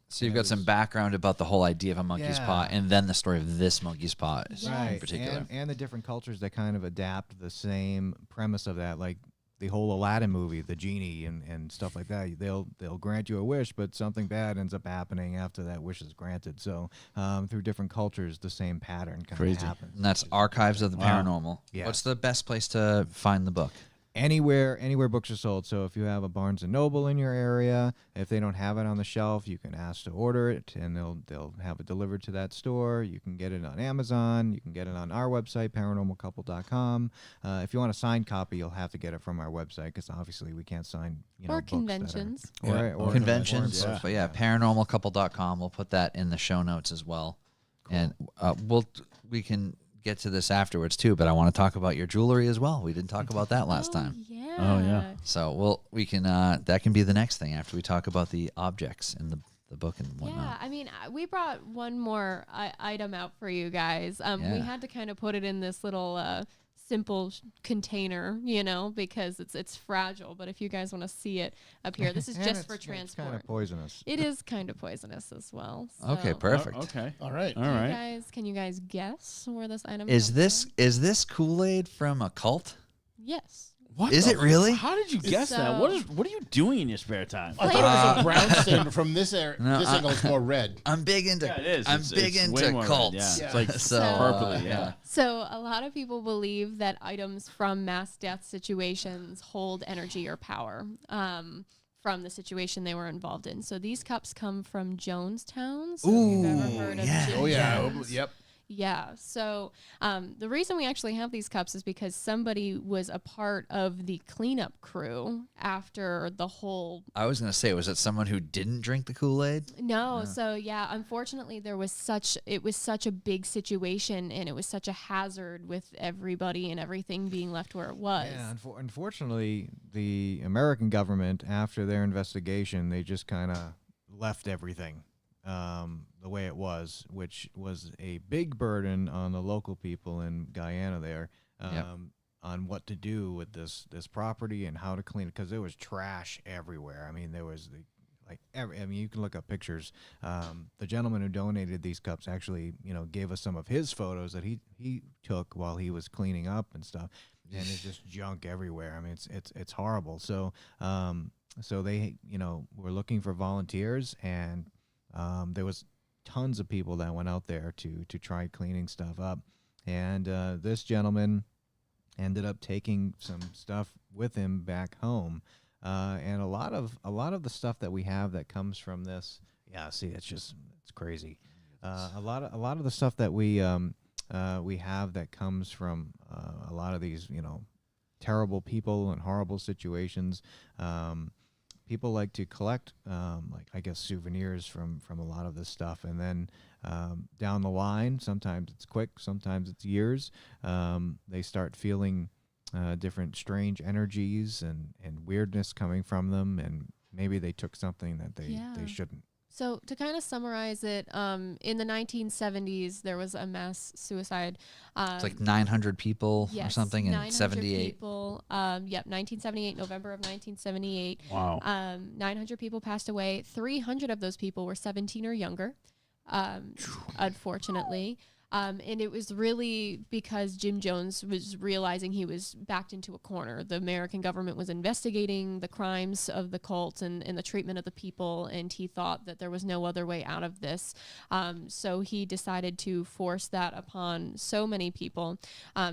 So you've got some background about the whole idea of a monkey's paw, and then the story of this monkey's paw in particular. And the different cultures that kind of adapt the same premise of that. Like the whole Aladdin movie, the genie and stuff like that. They'll grant you a wish, but something bad ends up happening after that wish is granted. So through different cultures, the same pattern kind of happens. And that's Archives of the Paranormal. Yeah. What's the best place to find the book? Anywhere books are sold. So if you have a Barnes and Noble in your area, if they don't have it on the shelf, you can ask to order it, and they'll have it delivered to that store. You can get it on Amazon. You can get it on our website, paranormalcouple.com. If you want a signed copy, you'll have to get it from our website because obviously we can't sign or books conventions. or Conventions. Yeah. But yeah, paranormalcouple.com. We'll put that in the show notes as well. Cool. And we can get to this afterwards too, but I want to talk about your jewelry as well. We didn't talk about that last time. Yeah. Oh, yeah. So we can that can be the next thing after we talk about the objects in the book and whatnot. Yeah, I mean, we brought one more item out for you guys. We had to kind of put it in this little simple container, because it's fragile. But if you guys want to see it up here, this is just for transport. It's kind of poisonous. It is kind of poisonous as well. So. Okay, perfect. Okay. All right. Can you guys guess where this item Is comes from? this Kool-Aid from a cult? Yes. What Is the it really? How did you guess that? What are you doing in your spare time? I thought it was a brown stain. From this area, No, this angle, it's more red. I'm big into Yeah, it is. I'm It's big way into more red, cults. yeah. It's like So, purpley, yeah. So a lot of people believe that items from mass death situations hold energy or power from the situation they were involved in. So these cups come from Jonestown. So if you've ever heard of Jim Oh yeah. Jones. Yep. Yeah. So the reason we actually have these cups is because somebody was a part of the cleanup crew after the whole. I was going to say, was it someone who didn't drink the Kool-Aid? No. So yeah, unfortunately, it was such a big situation, and it was such a hazard with everybody and everything being left where it was. Yeah, unfortunately, the American government, after their investigation, they just kind of left everything the way it was, which was a big burden on the local people in Guyana there on what to do with this property and how to clean it, because there was trash everywhere. I mean, there was you can look up pictures. The gentleman who donated these cups actually, gave us some of his photos that he took while he was cleaning up and stuff, and it's just junk everywhere. I mean, it's horrible. So they, were looking for volunteers, and there was tons of people that went out there to try cleaning stuff up, and this gentleman ended up taking some stuff with him back home, and a lot of the stuff that we have that comes from this. Yeah, see, it's crazy. A lot of the stuff that we have that comes from a lot of these terrible people and horrible situations. People like to collect, souvenirs from a lot of this stuff, and then down the line, sometimes it's quick, sometimes it's years. They start feeling different strange energies and weirdness coming from them, and maybe they took something that they shouldn't. So to kind of summarize it, in the 1970s, there was a mass suicide. It's like 900 people or something in 78. People. 1978, November of 1978. Wow. 900 people passed away. 300 of those people were 17 or younger, unfortunately. And it was really because Jim Jones was realizing he was backed into a corner. The American government was investigating the crimes of the cult and the treatment of the people, and he thought that there was no other way out of this. So he decided to force that upon so many people.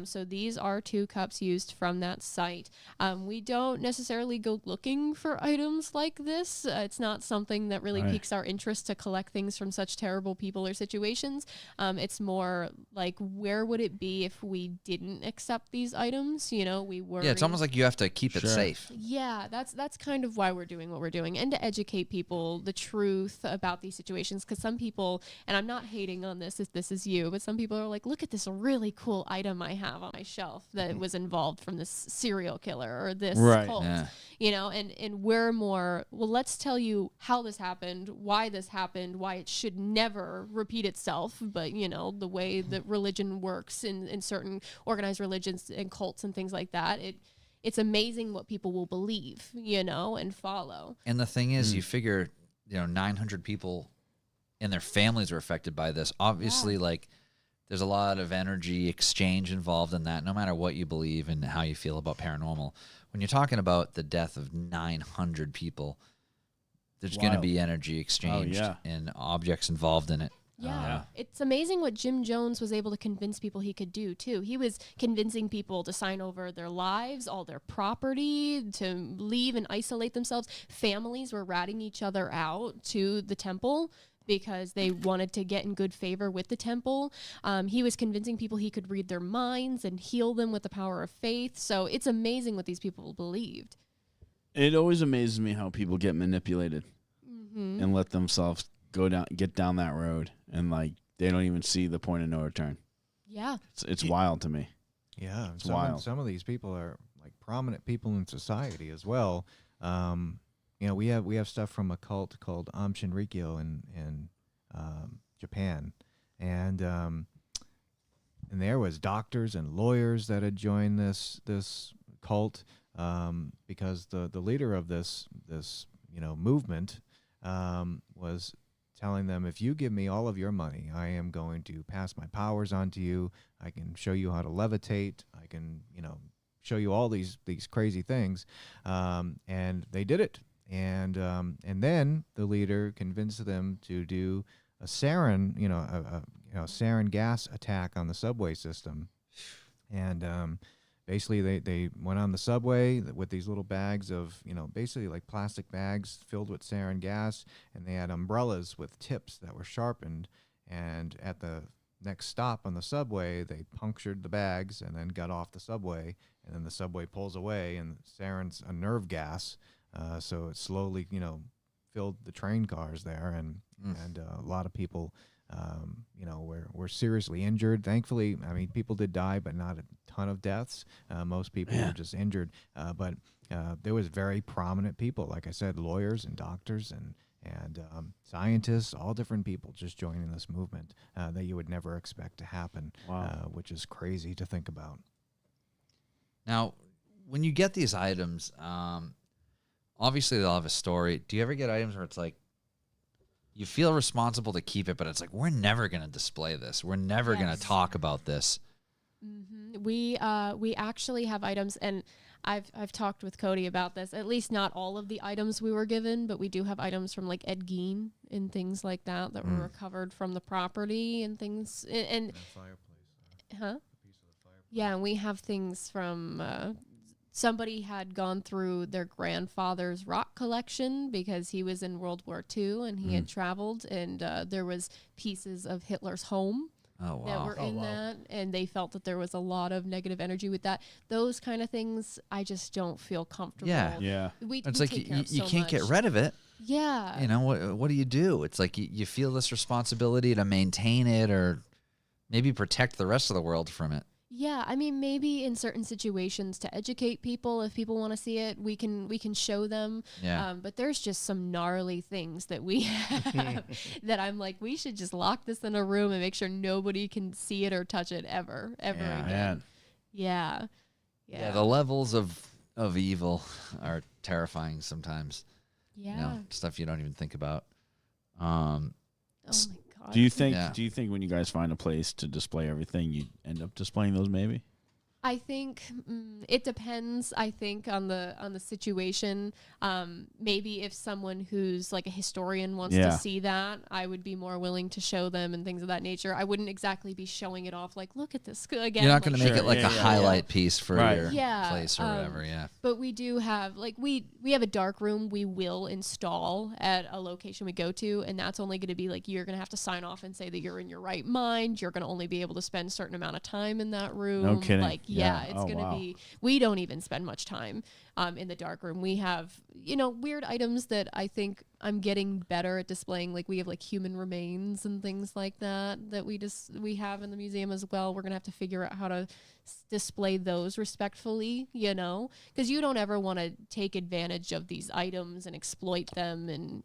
So these are 2 cups used from that site. We don't necessarily go looking for items like this. It's not something that really piques our interest to collect things from such terrible people or situations. It's more like, where would it be if we didn't accept these items? We worry. Yeah, it's almost like you have to keep it safe. Yeah, that's kind of why we're doing what we're doing, and to educate people the truth about these situations. Because some people, and I'm not hating on this if this is you, but some people are like, look at this really cool item I have on my shelf that was involved from this serial killer or this cult. Yeah. And we're more, well, let's tell you how this happened, why it should never repeat itself, but the way that religion works in certain organized religions and cults and things like that, it's amazing what people will believe, and follow. And the thing is, you figure, 900 people and their families were affected by this. Obviously, there's a lot of energy exchange involved in that, no matter what you believe and how you feel about paranormal. When you're talking about the death of 900 people, there's going to be energy exchanged and objects involved in it. Yeah. It's amazing what Jim Jones was able to convince people he could do, too. He was convincing people to sign over their lives, all their property, to leave and isolate themselves. Families were ratting each other out to the temple because they wanted to get in good favor with the temple. He was convincing people he could read their minds and heal them with the power of faith. So it's amazing what these people believed. It always amazes me how people get manipulated and let themselves get down that road, and like they don't even see the point of no return. Yeah, it's wild to me. Yeah, it's wild. Some of these people are like prominent people in society as well. You know, we have stuff from a cult called Aum Shinrikyo in Japan, and there was doctors and lawyers that had joined this cult because the leader of this movement was telling them, if you give me all of your money, I am going to pass my powers on to you. I can show you how to levitate. I can, show you all these crazy things. And they did it. And then the leader convinced them to do a sarin, sarin gas attack on the subway system. And basically, they went on the subway with these little bags of, basically like plastic bags filled with sarin gas, and they had umbrellas with tips that were sharpened. And at the next stop on the subway, they punctured the bags and then got off the subway. And then the subway pulls away, and sarin's a nerve gas, so it slowly, filled the train cars there, and a lot of people. Were seriously injured. Thankfully, I mean, people did die, but not a ton of deaths. Most people were just injured. But there was very prominent people, like I said, lawyers and doctors and scientists, all different people just joining this movement that you would never expect to happen, which is crazy to think about. Now, when you get these items, obviously they'll have a story. Do you ever get items where it's like, you feel responsible to keep it, but it's like, we're never going to display this. We're never going to talk about this. Mm-hmm. We actually have items, and I've talked with Cody about this. At least not all of the items we were given, but we do have items from like Ed Gein and things like that were recovered from the property and things. And fireplace. Huh? A piece of the fireplace. Yeah, and we have things from. Somebody had gone through their grandfather's rock collection because he was in World War II and he had traveled, and there was pieces of Hitler's home that were in that, and they felt that there was a lot of negative energy with that. Those kind of things, I just don't feel comfortable. Yeah. It's like you can't get rid of it. Yeah. What do you do? It's like you feel this responsibility to maintain it or maybe protect the rest of the world from it. Yeah, I mean, maybe in certain situations to educate people, if people want to see it, we can show them. Yeah. But there's just some gnarly things that we have that I'm like, we should just lock this in a room and make sure nobody can see it or touch it ever again. Man. Yeah. The levels of evil are terrifying sometimes. Yeah. Stuff you don't even think about. Oh my God. Do you think when you guys find a place to display everything, you end up displaying those maybe? I think it depends. I think on the situation. Maybe if someone who's like a historian wants to see that, I would be more willing to show them and things of that nature. I wouldn't exactly be showing it off like, look at this again. You're not going to make it like a highlight piece for your Yeah. place or whatever. Yeah. But we do have we have a dark room we will install at a location we go to, and that's only going to be like, you're going to have to sign off and say that you're in your right mind. You're going to only be able to spend a certain amount of time in that room. No kidding. Yeah, it's going to be, we don't even spend much time in the dark room. We have, weird items that I think I'm getting better at displaying. Like we have like human remains and things like that we have in the museum as well. We're going to have to figure out how to display those respectfully, because you don't ever want to take advantage of these items and exploit them and,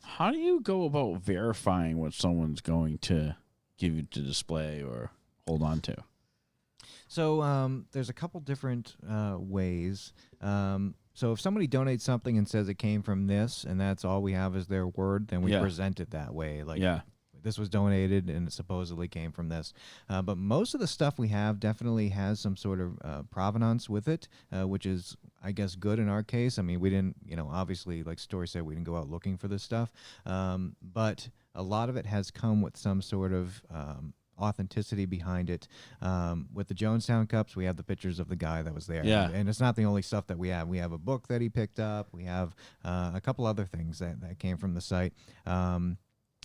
How do you go about verifying what someone's going to give you to display or hold on to? So there's a couple different ways. So if somebody donates something and says it came from this, and that's all we have is their word, then we present it that way. this was donated and it supposedly came from this. But most of the stuff we have definitely has some sort of provenance with it, which is, I guess, good in our case. I mean, we didn't, obviously, like Story said, we didn't go out looking for this stuff. But a lot of it has come with some sort of authenticity behind it. With the Jonestown cups, we have the pictures of the guy that was there. Yeah. And it's not the only stuff that we have. We have a book that he picked up. We have a couple other things that came from the site.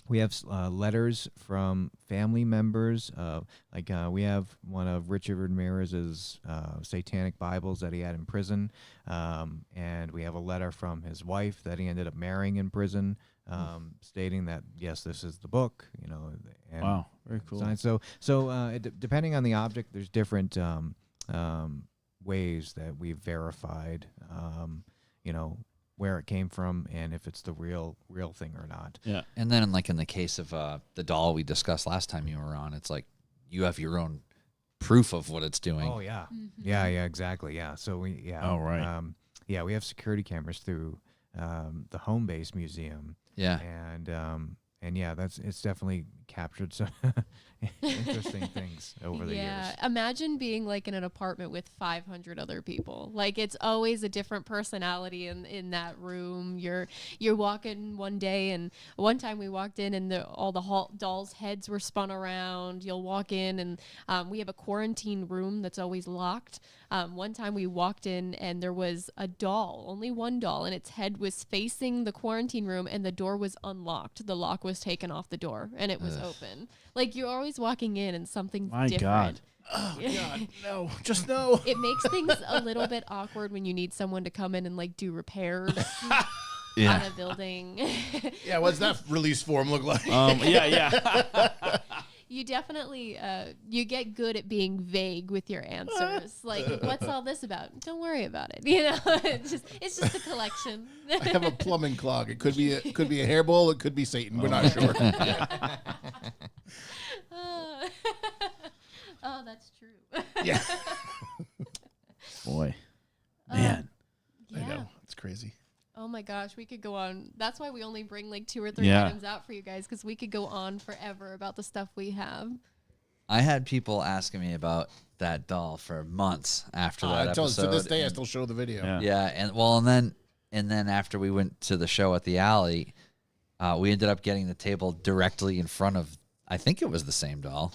We have letters from family members. We have one of Richard Ramirez's satanic Bibles that he had in prison. And we have a letter from his wife that he ended up marrying in prison, stating that, yes, this is the book, And Wow, very cool. Depending on the object, there's different ways that we've verified, where it came from and if it's the real thing or not. Yeah. And then, like in the case of the doll we discussed last time you were on, it's like you have your own proof of what it's doing. Oh yeah, yeah, exactly, yeah. So we Oh right. We have security cameras through the Home Base Museum. Yeah. And yeah, it's definitely captured some interesting things over the years. Yeah, imagine being like in an apartment with 500 other people. Like it's always a different personality in that room. You're walking one day, and one time we walked in and all the dolls' heads were spun around. You'll walk in and we have a quarantine room that's always locked. One time we walked in and there was a doll, only one doll, and its head was facing the quarantine room and the door was unlocked. The lock was taken off the door and it was open. Like you're always walking in and something's My different. God. Oh, God, no, just no. It makes things a little bit awkward when you need someone to come in and like do repairs on a building. Yeah, what's that release form look like? Yeah. You definitely you get good at being vague with your answers. Like, what's all this about? Don't worry about it. It's just a collection. I have a plumbing clog. It could be a hairball. It could be Satan. We're not sure. Oh, that's true. Yeah. Boy. Man. I Yeah. know. It's crazy. Oh my gosh, we could go on. That's why we only bring like 2 or 3 Yeah. items out for you guys, because we could go on forever about the stuff we have. I had people asking me about that doll for months after that episode. To this day, I still show the video. Yeah. Yeah, and then after we went to the show at the alley, we ended up getting the table directly in front of, I think it was the same doll.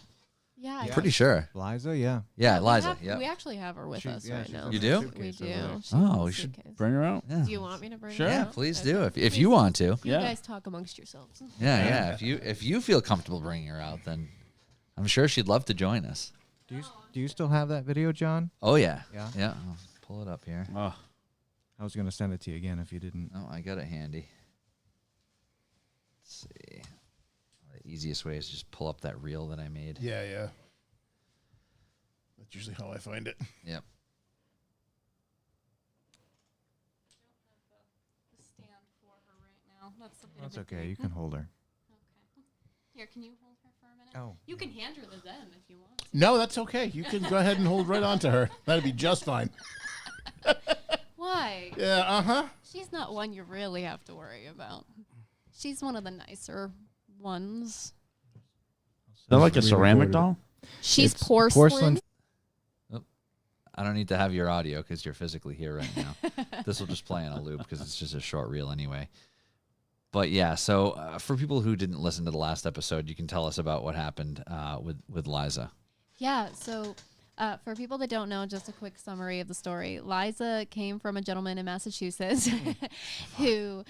Yeah, I'm pretty sure. Liza, yeah. Yeah, we Liza. have- Yeah. We actually have her with us right now. You do? We do. She's Oh, in the we should suitcase. Bring her out. Yeah. Do you want me to bring Sure. her Yeah, out? please Okay. do if you want to. You Yeah. guys talk amongst yourselves. Yeah. If you feel comfortable bringing her out, then I'm sure she'd love to join us. Do you still have that video, John? Oh yeah. Yeah? Yeah. I'll pull it up here. Oh. I was going to send it to you again if you didn't. Oh, I got it handy. Let's see. The easiest way is just pull up that reel that I made. Yeah. That's usually how I find it. Yep. The stand for her right now. That's something. That's okay. You can hold her. Okay. Here, can you hold her for a minute? Oh. You can hand her the Zen if you want. No, that's okay. You can go ahead and hold right on to her. That'd be just fine. Why? Yeah, She's not one you really have to worry about. She's one of the nicer ones. Is that like a ceramic doll? She's It's porcelain. I don't need to have your audio because you're physically here right now. This will just play on a loop because it's just a short reel anyway. But yeah, so for people who didn't listen to the last episode, you can tell us about what happened with Liza. Yeah, so for people that don't know, just a quick summary of the story. Liza came from a gentleman in Massachusetts who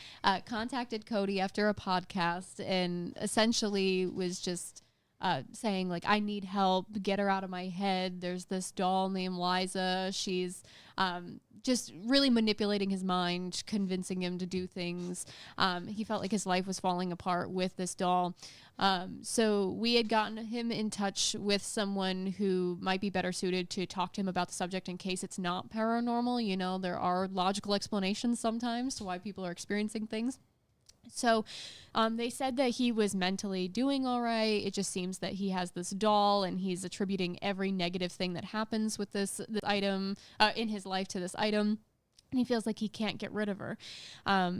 contacted Cody after a podcast and essentially was just saying, like, I need help, get her out of my head. There's this doll named Liza. She's just really manipulating his mind, convincing him to do things. He felt like his life was falling apart with this doll. So we had gotten him in touch with someone who might be better suited to talk to him about the subject in case it's not paranormal. You know, there are logical explanations sometimes to why people are experiencing things. So they said that he was mentally doing all right. It just seems that he has this doll and he's attributing every negative thing that happens with this item in his life to this item. And he feels like he can't get rid of her.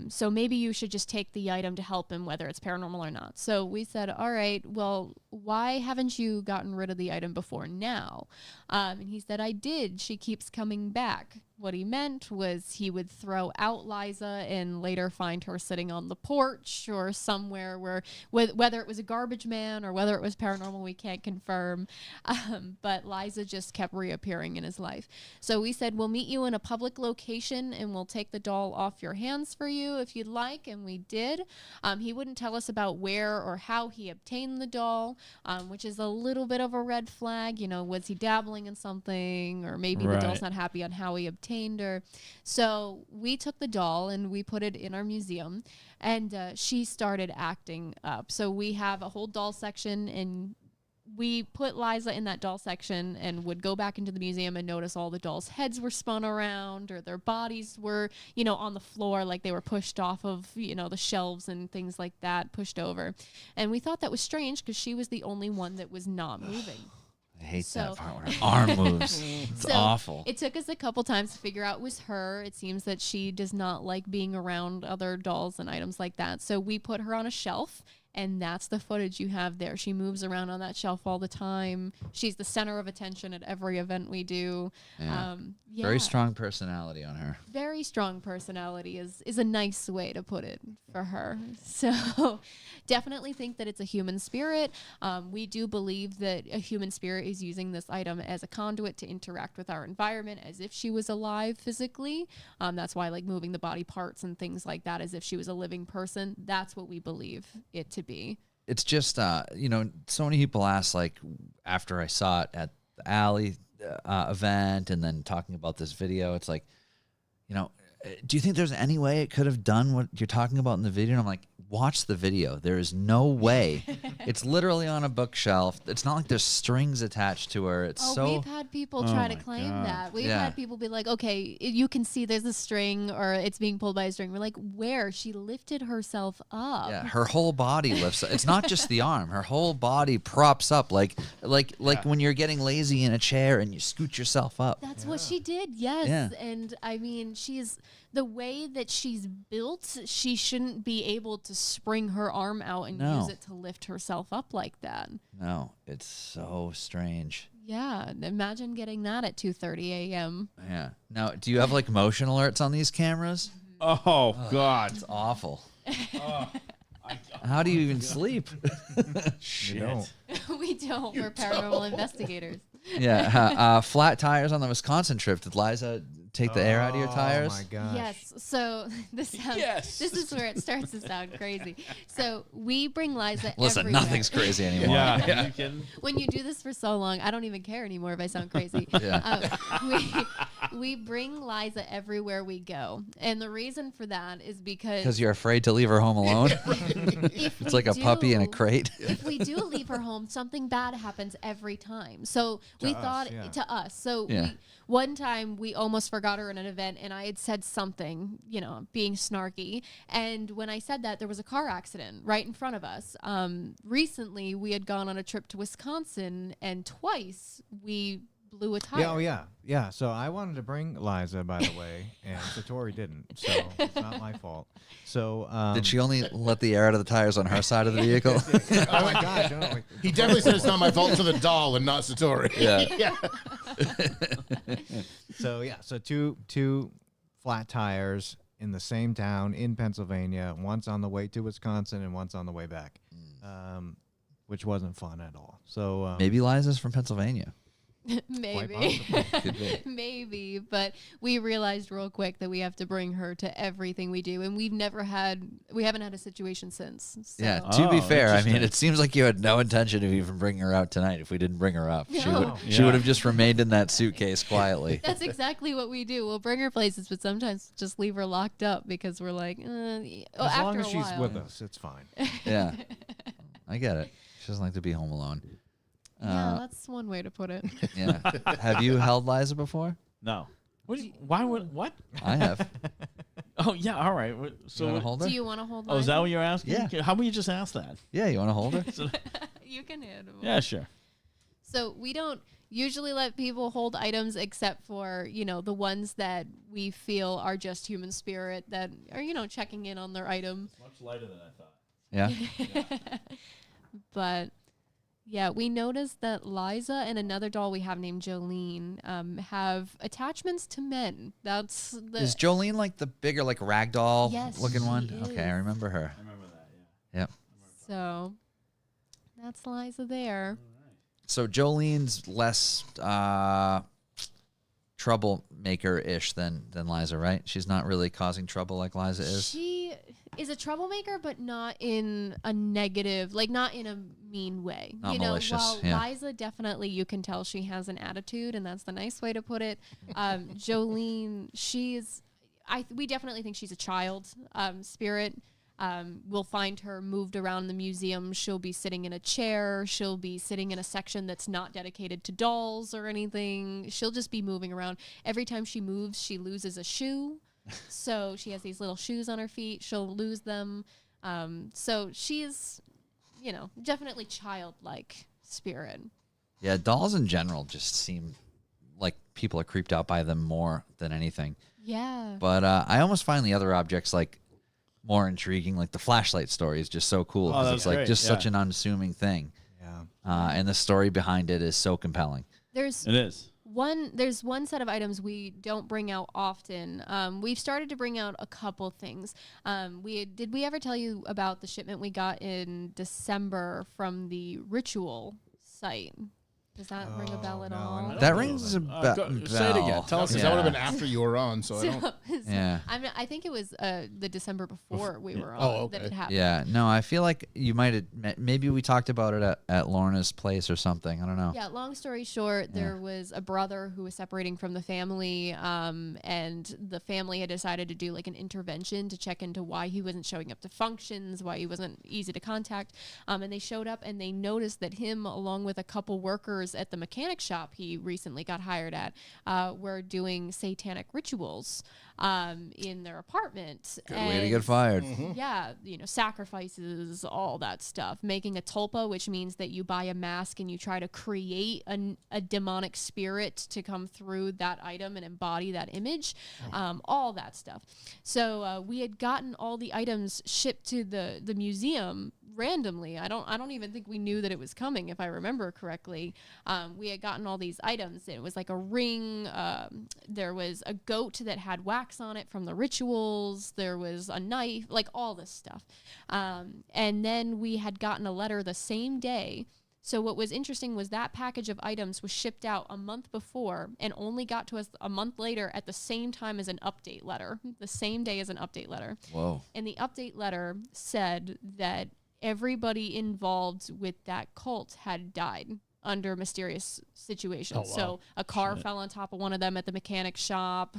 So maybe you should just take the item to help him, whether it's paranormal or not. So we said, all right, well, why haven't you gotten rid of the item before now? And he said, I did. She keeps coming back. What he meant was he would throw out Liza and later find her sitting on the porch or somewhere where, whether it was a garbage man or whether it was paranormal, we can't confirm. But Liza just kept reappearing in his life. So we said, we'll meet you in a public location and we'll take the doll off your hands for you if you'd like. And we did. He wouldn't tell us about where or how he obtained the doll, which is a little bit of a red flag. You know, was he dabbling in something, or maybe the doll's not happy on how he obtained her. So we took the doll and we put it in our museum, and she started acting up. So we have a whole doll section, and we put Liza in that doll section and would go back into the museum and notice all the dolls' heads were spun around, or their bodies were, you know, on the floor, like they were pushed off of, you know, the shelves and things like that, pushed over. And we thought that was strange because she was the only one that was not moving. I hate that part when her arm moves. It's awful. It took us a couple times to figure out it was her. It seems that she does not like being around other dolls and items like that. So we put her on a shelf, and that's the footage you have there. She moves around on that shelf all the time. She's the center of attention at every event we do. Yeah. Very strong personality on her. Very strong personality is a nice way to put it for her. So definitely think that it's a human spirit. We do believe that a human spirit is using this item as a conduit to interact with our environment as if she was alive physically. That's why, like, moving the body parts and things like that as if she was a living person. That's what we believe it to be. It's just, you know, so many people ask, like, after I saw it at the Alley event and then talking about this video, it's like, you know, do you think there's any way it could have done what you're talking about in the video? And I'm like, watch the video. There is no way. It's literally on a bookshelf. It's not like there's strings attached to her. It's we've had people try to claim that. We've had people be like, okay, you can see there's a string or it's being pulled by a string. We're like, where? She lifted herself up. Yeah, her whole body lifts up. It's not just the arm. Her whole body props up like when you're getting lazy in a chair and you scoot yourself up. That's what she did, yes. Yeah. And I mean, the way that she's built, she shouldn't be able to spring her arm out and use it to lift herself up like that. No, it's so strange. Yeah, imagine getting that at 2:30 a.m. Yeah. Now, do you have like motion alerts on these cameras? Oh, God. It's awful. How do you even sleep? Shit. We don't. We're paranormal investigators. Yeah. Flat tires on the Wisconsin trip. Did Liza take the air out of your tires? Oh my gosh. Yes. So this is where it starts to sound crazy. So we bring Liza Listen, everywhere. nothing's crazy anymore. Yeah. You kidding? When you do this for so long, I don't even care anymore if I sound crazy. We bring Liza everywhere we go. And the reason for that is because you're afraid to leave her home alone? It's like a puppy in a crate. If we do leave her home, something bad happens every time. So we thought to us. So one time we almost forgot her in an event, and I had said something, you know, being snarky. And when I said that, there was a car accident right in front of us. Recently, we had gone on a trip to Wisconsin, and twice we blew a tire. Yeah. So I wanted to bring Liza, by the way, and Satori didn't. So it's not my fault. So did she only let the air out of the tires on her side of the vehicle? Oh my gosh! No, He definitely said it's not my fault to the doll and not Satori. Yeah. So two flat tires in the same town in Pennsylvania. Once on the way to Wisconsin and once on the way back, which wasn't fun at all. So maybe Liza's from Pennsylvania. Maybe. Maybe. But we realized real quick that we have to bring her to everything we do. And we haven't had a situation since. So. Yeah. To be fair, I mean, it seems like you had no intention of even bringing her out tonight if we didn't bring her up. No. She would have just remained in that suitcase quietly. That's exactly what we do. We'll bring her places, but sometimes just leave her locked up because we're like, as long as she's with us, it's fine. Yeah. I get it. She doesn't like to be home alone. Yeah, that's one way to put it. Yeah. Have you held Liza before? No. Why would what? I have. Oh yeah, all right. So you want to hold her? Do you want to hold? Oh, is that what you're asking? Yeah. How about you just ask that? Yeah, you want to hold her? You can handle. Yeah, sure. So we don't usually let people hold items except for, the ones that we feel are just human spirit that are, checking in on their item. It's much lighter than I thought. Yeah. But yeah, we noticed that Liza and another doll we have named Jolene have attachments to men. Is Jolene like the bigger, like ragdoll looking she one? is. Okay, I remember her. I remember that, yeah. Yep. So that's Liza there. So Jolene's less troublemaker-ish than Liza, right? She's not really causing trouble like Liza is. She is a troublemaker, but not in a negative, like not in a mean way. Not malicious, While yeah. Liza definitely, you can tell she has an attitude, and that's the nice way to put it. Jolene, we definitely think she's a child spirit. We'll find her moved around the museum. She'll be sitting in a chair. She'll be sitting in a section that's not dedicated to dolls or anything. She'll just be moving around. Every time she moves, she loses a shoe. So she has these little shoes on her feet. She'll lose them. So she's, definitely childlike spirit. Yeah, dolls in general just seem like people are creeped out by them more than anything. Yeah. But I almost find the other objects like more intriguing. Like the flashlight story is just so cool because it's like great, just yeah. such an unassuming thing. Yeah. And the story behind it is so compelling. It is. There's one set of items we don't bring out often. We've started to bring out a couple things. Did we ever tell you about the shipment we got in December from the Ritual site? Does that ring a bell at no, all? I That rings a bell. Say it again. Tell us. Because that would have been after you were on, so I don't. Yeah. I think it was the December before we were on Oh, that okay. it happened. Yeah, no, I feel like you might have. Maybe we talked about it at Lorna's place or something. I don't know. Yeah, long story short, there was a brother who was separating from the family, and the family had decided to do like an intervention to check into why he wasn't showing up to functions, why he wasn't easy to contact. And they showed up and they noticed that him, along with a couple workers at the mechanic shop he recently got hired at, were doing satanic rituals in their apartment. Good way to get fired. Yeah, sacrifices, all that stuff. Making a tulpa, which means that you buy a mask and you try to create a demonic spirit to come through that item and embody that image, all that stuff. So we had gotten all the items shipped to the museum randomly. I don't even think we knew that it was coming, if I remember correctly. We had gotten all these items. It was like a ring. There was a goat that had wax on it from the rituals. There was a knife, like all this stuff. And then we had gotten a letter the same day. So what was interesting was that package of items was shipped out a month before and only got to us a month later at the same time as an update letter, the same day as an update letter. Whoa. And the update letter said that everybody involved with that cult had died under mysterious situations. Oh, wow. So a car fell on top of one of them at the mechanic shop.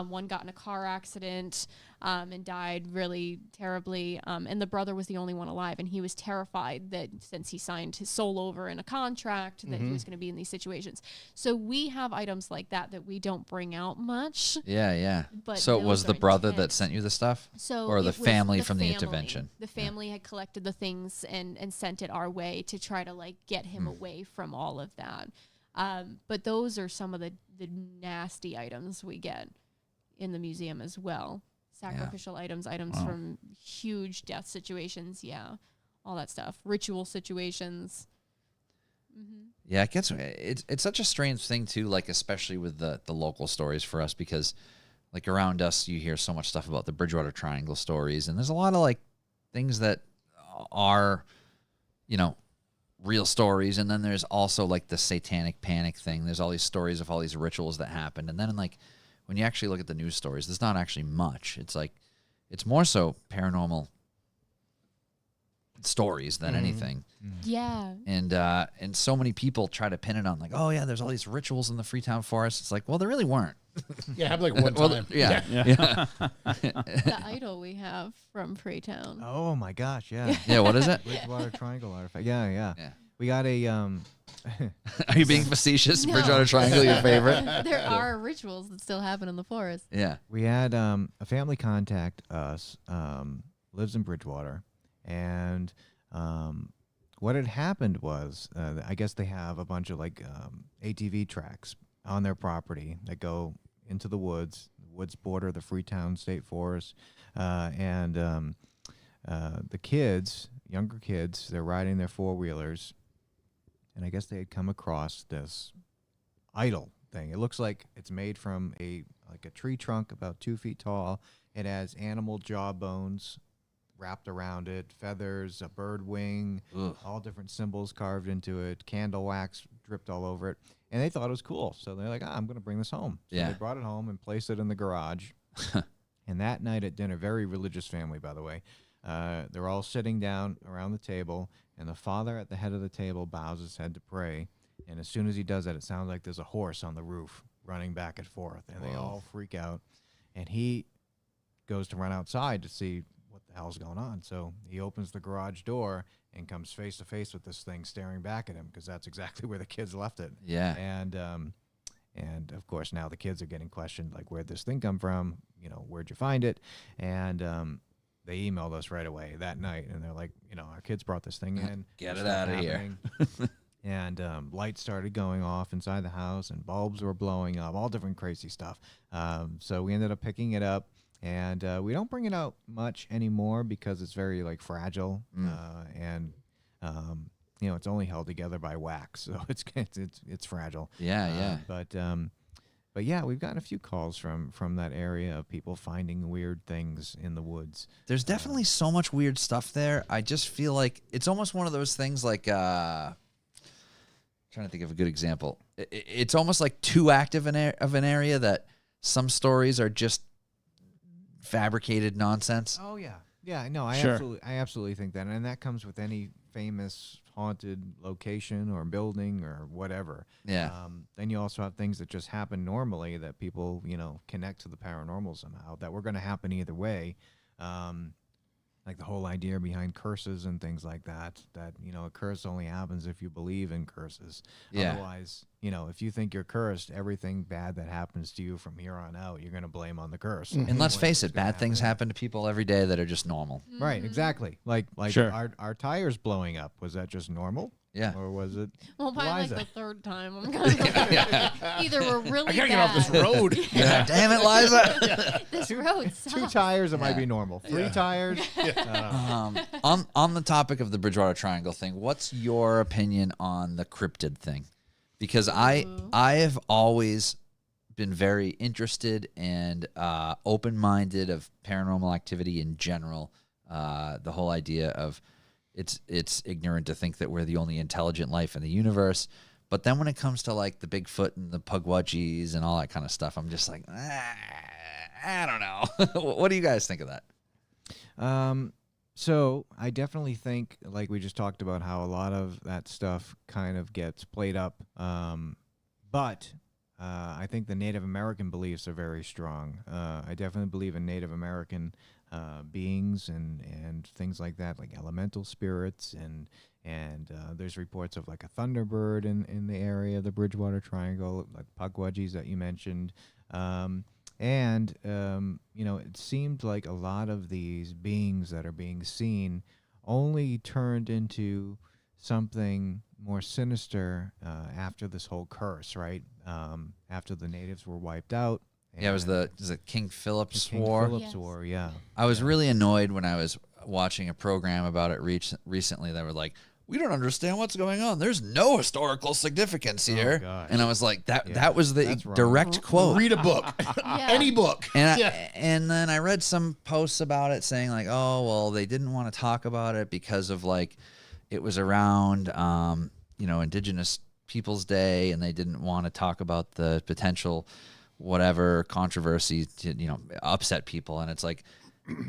One got in a car accident and died really terribly. And the brother was the only one alive. And he was terrified that since he signed his soul over in a contract, that he was going to be in these situations. So we have items like that we don't bring out much. Yeah. But So it was those the are brother intense. that sent you the stuff? So or the it was family from the family. intervention? The family had collected the things and sent it our way to try to like get him away from all of that. But those are some of the nasty items we get in the museum as well. Sacrificial items from huge death situations. Yeah. All that stuff. Ritual situations. Yeah, it gets it's such a strange thing too, like especially with the local stories for us, because like around us you hear so much stuff about the Bridgewater Triangle stories, and there's a lot of like things that are, real stories, and then there's also like the satanic panic thing. There's all these stories of all these rituals that happened, and then like when you actually look at the news stories, there's not actually much. It's like it's more so paranormal stories than anything. Yeah. And so many people try to pin it on like, oh yeah, there's all these rituals in the Freetown Forest. It's like, well, there really weren't. Yeah, happened like one Well, time. yeah. The idol we have from Freetown. Oh my gosh, yeah. Yeah, what is it? Bridgewater Triangle artifact. Yeah. Yeah. We got a Are you being facetious? No. Bridgewater Triangle, your favorite? There are rituals that still happen in the forest. Yeah. we had a family contact us, lives in Bridgewater, and what had happened was, I guess they have a bunch of like ATV tracks on their property that go into the woods. The woods border the Freetown State Forest, and the kids, younger kids, they're riding their 4-wheelers, and I guess they had come across this idol thing. It looks like it's made from a tree trunk about 2 feet tall. It has animal jaw bones wrapped around it, feathers, a bird wing, all different symbols carved into it, candle wax dripped all over it. And they thought it was cool. So they're like, I'm going to bring this home. So they brought it home and placed it in the garage. And that night at dinner, very religious family, by the way, they're all sitting down around the table, and the father at the head of the table bows his head to pray. And as soon as he does that, it sounds like there's a horse on the roof running back and forth. And they all freak out. And he goes to run outside to see what the hell's going on. So he opens the garage door and comes face to face with this thing staring back at him, because that's exactly where the kids left it. Yeah. And of course now the kids are getting questioned, like, where'd this thing come from? You know, where'd you find it? And they emailed us right away that night, and they're like, you know, our kids brought this thing in. Get it out of here. And lights started going off inside the house, and bulbs were blowing up, all different crazy stuff. So we ended up picking it up. And we don't bring it out much anymore because it's very like fragile, and you know, it's only held together by wax, so it's fragile. Yeah. But yeah, we've gotten a few calls from that area of people finding weird things in the woods. There's definitely so much weird stuff there. I just feel like it's almost one of those things like trying to think of a good example. It's almost like too active of an area that some stories are just fabricated nonsense. Oh yeah. No, I absolutely think that, and that comes with any famous haunted location or building or whatever. Yeah. Then you also have things that just happen normally that people, you know, connect to the paranormal somehow, that were going to happen either way. Like the whole idea behind curses and things like that, you know, a curse only happens if you believe in curses. Yeah. Otherwise, you know, if you think you're cursed, everything bad that happens to you from here on out, you're going to blame on the curse. And let's face it, bad things happen to people every day that are just normal. Right, exactly. Like Sure. our tires blowing up, was that just normal? Yeah. Or was it Well, by like Liza? the third time, I'm kind of either we're really I gotta bad. get off this road. Yeah. Damn it, Liza. This road Two sucks. tires, it might be normal. 3 tires. On the topic of the Bridgewater Triangle thing, what's your opinion on the cryptid thing? Because I have always been very interested and open-minded of paranormal activity in general. The whole idea of it's ignorant to think that we're the only intelligent life in the universe. But then when it comes to like the Bigfoot and the Pugwudgies and all that kind of stuff, I'm just like, I don't know. What do you guys think of that? So I definitely think, like we just talked about, how a lot of that stuff kind of gets played up. But I think the Native American beliefs are very strong. I definitely believe in Native American beings and things like that, like elemental spirits, and there's reports of like a thunderbird in the area, the Bridgewater Triangle, like Pugwudgies that you mentioned. You know, it seemed like a lot of these beings that are being seen only turned into something more sinister after this whole curse, right? After the natives were wiped out. Yeah, it was the King Philip's King War. Philip's Yes. War, yeah. I was really annoyed when I was watching a program about it recently that were like, we don't understand what's going on. There's no historical significance here. gosh. And I was like, that was the that's wrong. direct quote. Read a book. Yeah. Any book. And and then I read some posts about it saying like, oh, well, they didn't want to talk about it because of like it was around you know, Indigenous Peoples Day, and they didn't want to talk about the potential whatever controversy to, you know, upset people. And it's like,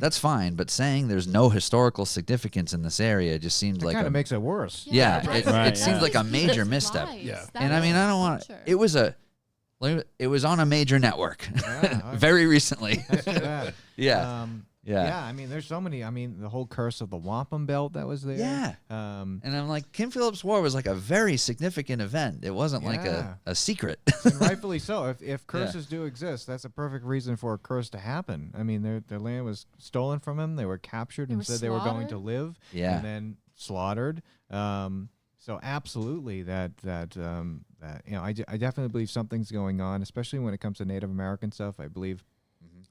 that's fine, but saying there's no historical significance in this area just seems It like kind of makes it worse. yeah, Right, it seems yeah. like a major It's misstep. lies. Yeah. That And I mean, is I don't want culture. it was on a major network Yeah, very recently. That's too bad. Yeah. Yeah, I mean, there's so many. I mean, the whole curse of the wampum belt that was there. Yeah. And I'm like, King Philip's War was like a very significant event. It wasn't like Yeah. a secret. And rightfully so. If curses do exist, that's a perfect reason for a curse to happen. I mean, their land was stolen from them. They were captured They and were said they were going to slaughtered. live. Yeah. And then slaughtered. So absolutely that I definitely believe something's going on, especially when it comes to Native American stuff. I believe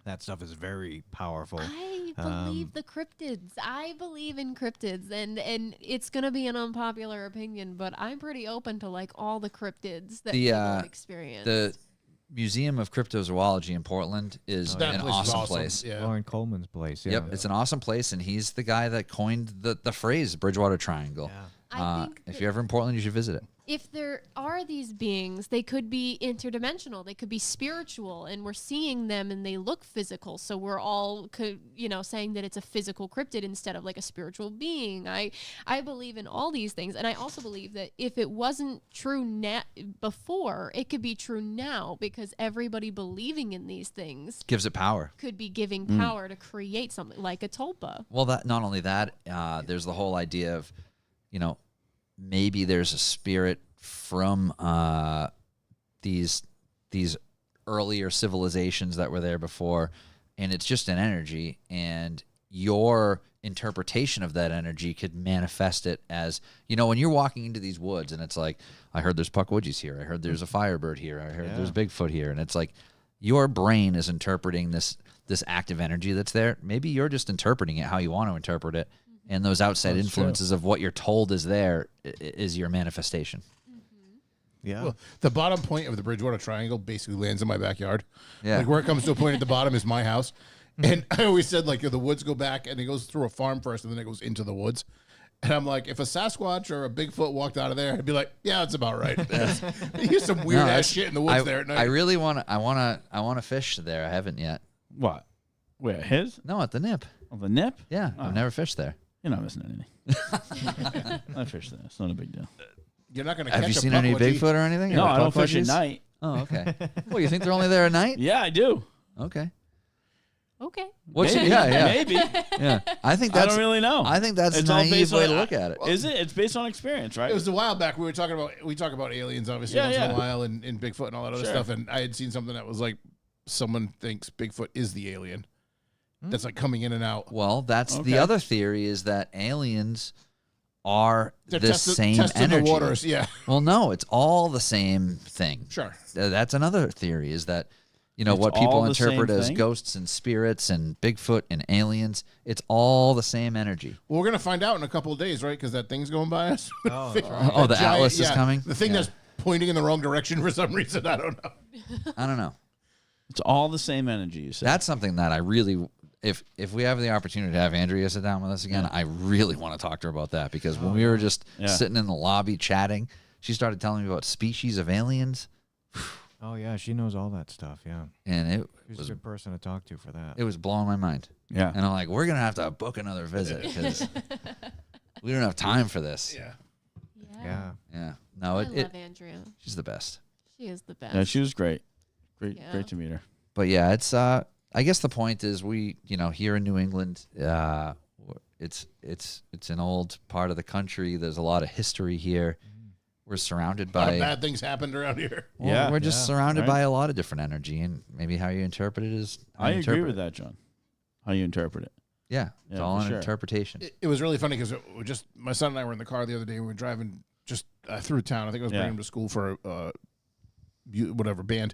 that stuff is very powerful. I believe the cryptids. I believe in cryptids, and it's gonna be an unpopular opinion, but I'm pretty open to like all the cryptids that people have experienced. The Museum of Cryptozoology in Portland is an awesome place. Yeah. Lauren Coleman's place. Yeah. Yep, it's an awesome place, and he's the guy that coined the phrase Bridgewater Triangle. Yeah. I think if you're ever in Portland, you should visit it. if there are these beings, they could be interdimensional, they could be spiritual, and we're seeing them and they look physical. So we're all, saying that it's a physical cryptid instead of like a spiritual being. I believe in all these things. And I also believe that if it wasn't true before, it could be true now, because everybody believing in these things Gives it power. could be giving power to create something like a tulpa. Well, that not only that, there's the whole idea of, maybe there's a spirit from these earlier civilizations that were there before, and it's just an energy, and your interpretation of that energy could manifest it as, when you're walking into these woods and it's like, I heard there's puckwudgies here, I heard there's a firebird here, I heard there's Bigfoot here, and it's like your brain is interpreting this active energy that's there. Maybe you're just interpreting it how you want to interpret it. And those outside influences of what you're told is there is your manifestation. Yeah. Well, the bottom point of the Bridgewater Triangle basically lands in my backyard. Yeah. Like where it comes to a point at the bottom is my house. And I always said, like, the woods go back and it goes through a farm first and then it goes into the woods. And I'm like, if a Sasquatch or a Bigfoot walked out of there, I'd be like, yeah, that's about right. Here's some weird ass shit in the woods there at night. I really want to fish there. I haven't yet. What? Where, his? No, at the Nip. Oh, the Nip? Yeah, I've never fished there. You're not missing anything. I fish there. It's not a big deal. You're not going to catch Have you a seen any puckwudgie. Bigfoot or anything? No, Or I don't fish at puckwudgies? night. Oh, okay. Well, you think they're only there at night? Yeah, I do. Okay. Okay. Maybe. Yeah. Maybe. Yeah. I think I that's. don't really know. I think that's It's a all naive based way on- to look at it. Is it? It's based on experience, right? It was a while back. We talk about aliens, obviously, once in a while, and Bigfoot and all that other Sure. stuff. And I had seen something that was like, someone thinks Bigfoot is the alien that's like coming in and out. Well, that's Okay. the other theory, is that aliens are They're the same testing energy. the waters. Yeah, Well, no, it's all the same thing. sure. That's another theory, is that It's what all people the same interpret as thing? ghosts and spirits and Bigfoot and aliens. It's all the same energy. Well, we're gonna find out in a couple of days, right? Because that thing's going by us. Oh, the Atlas is coming? The thing that's pointing in the wrong direction for some reason. I don't know. I don't know. It's all the same energy, you said. That's something that I really, if we have the opportunity to have Andrea sit down with us again, I really want to talk to her about that, because when we were just sitting in the lobby chatting, she started telling me about species of aliens. Oh yeah, she knows all that stuff. Yeah, And it she's was a good person to talk to for that. it was blowing my mind. Yeah. And I'm like, we're gonna have to book another visit, because we don't have time for this. Yeah. Yeah. Yeah. No, I it love Andrea. she's the best. She is the best. Yeah, she was great. Great, Yeah. great to meet her. But yeah, it's I guess the point is, we, here in New England, it's an old part of the country. There's a lot of history here. We're surrounded A lot of by bad things happened around here. well, we're just surrounded right. by a lot of different energy, and maybe how you interpret it is how I you agree interpret with it. that, John. How you interpret it. Yeah, it's Yeah, all for an sure. interpretation. It was really funny because just my son and I were in the car the other day. We were driving just through town. I think I was bringing him to school for a whatever band.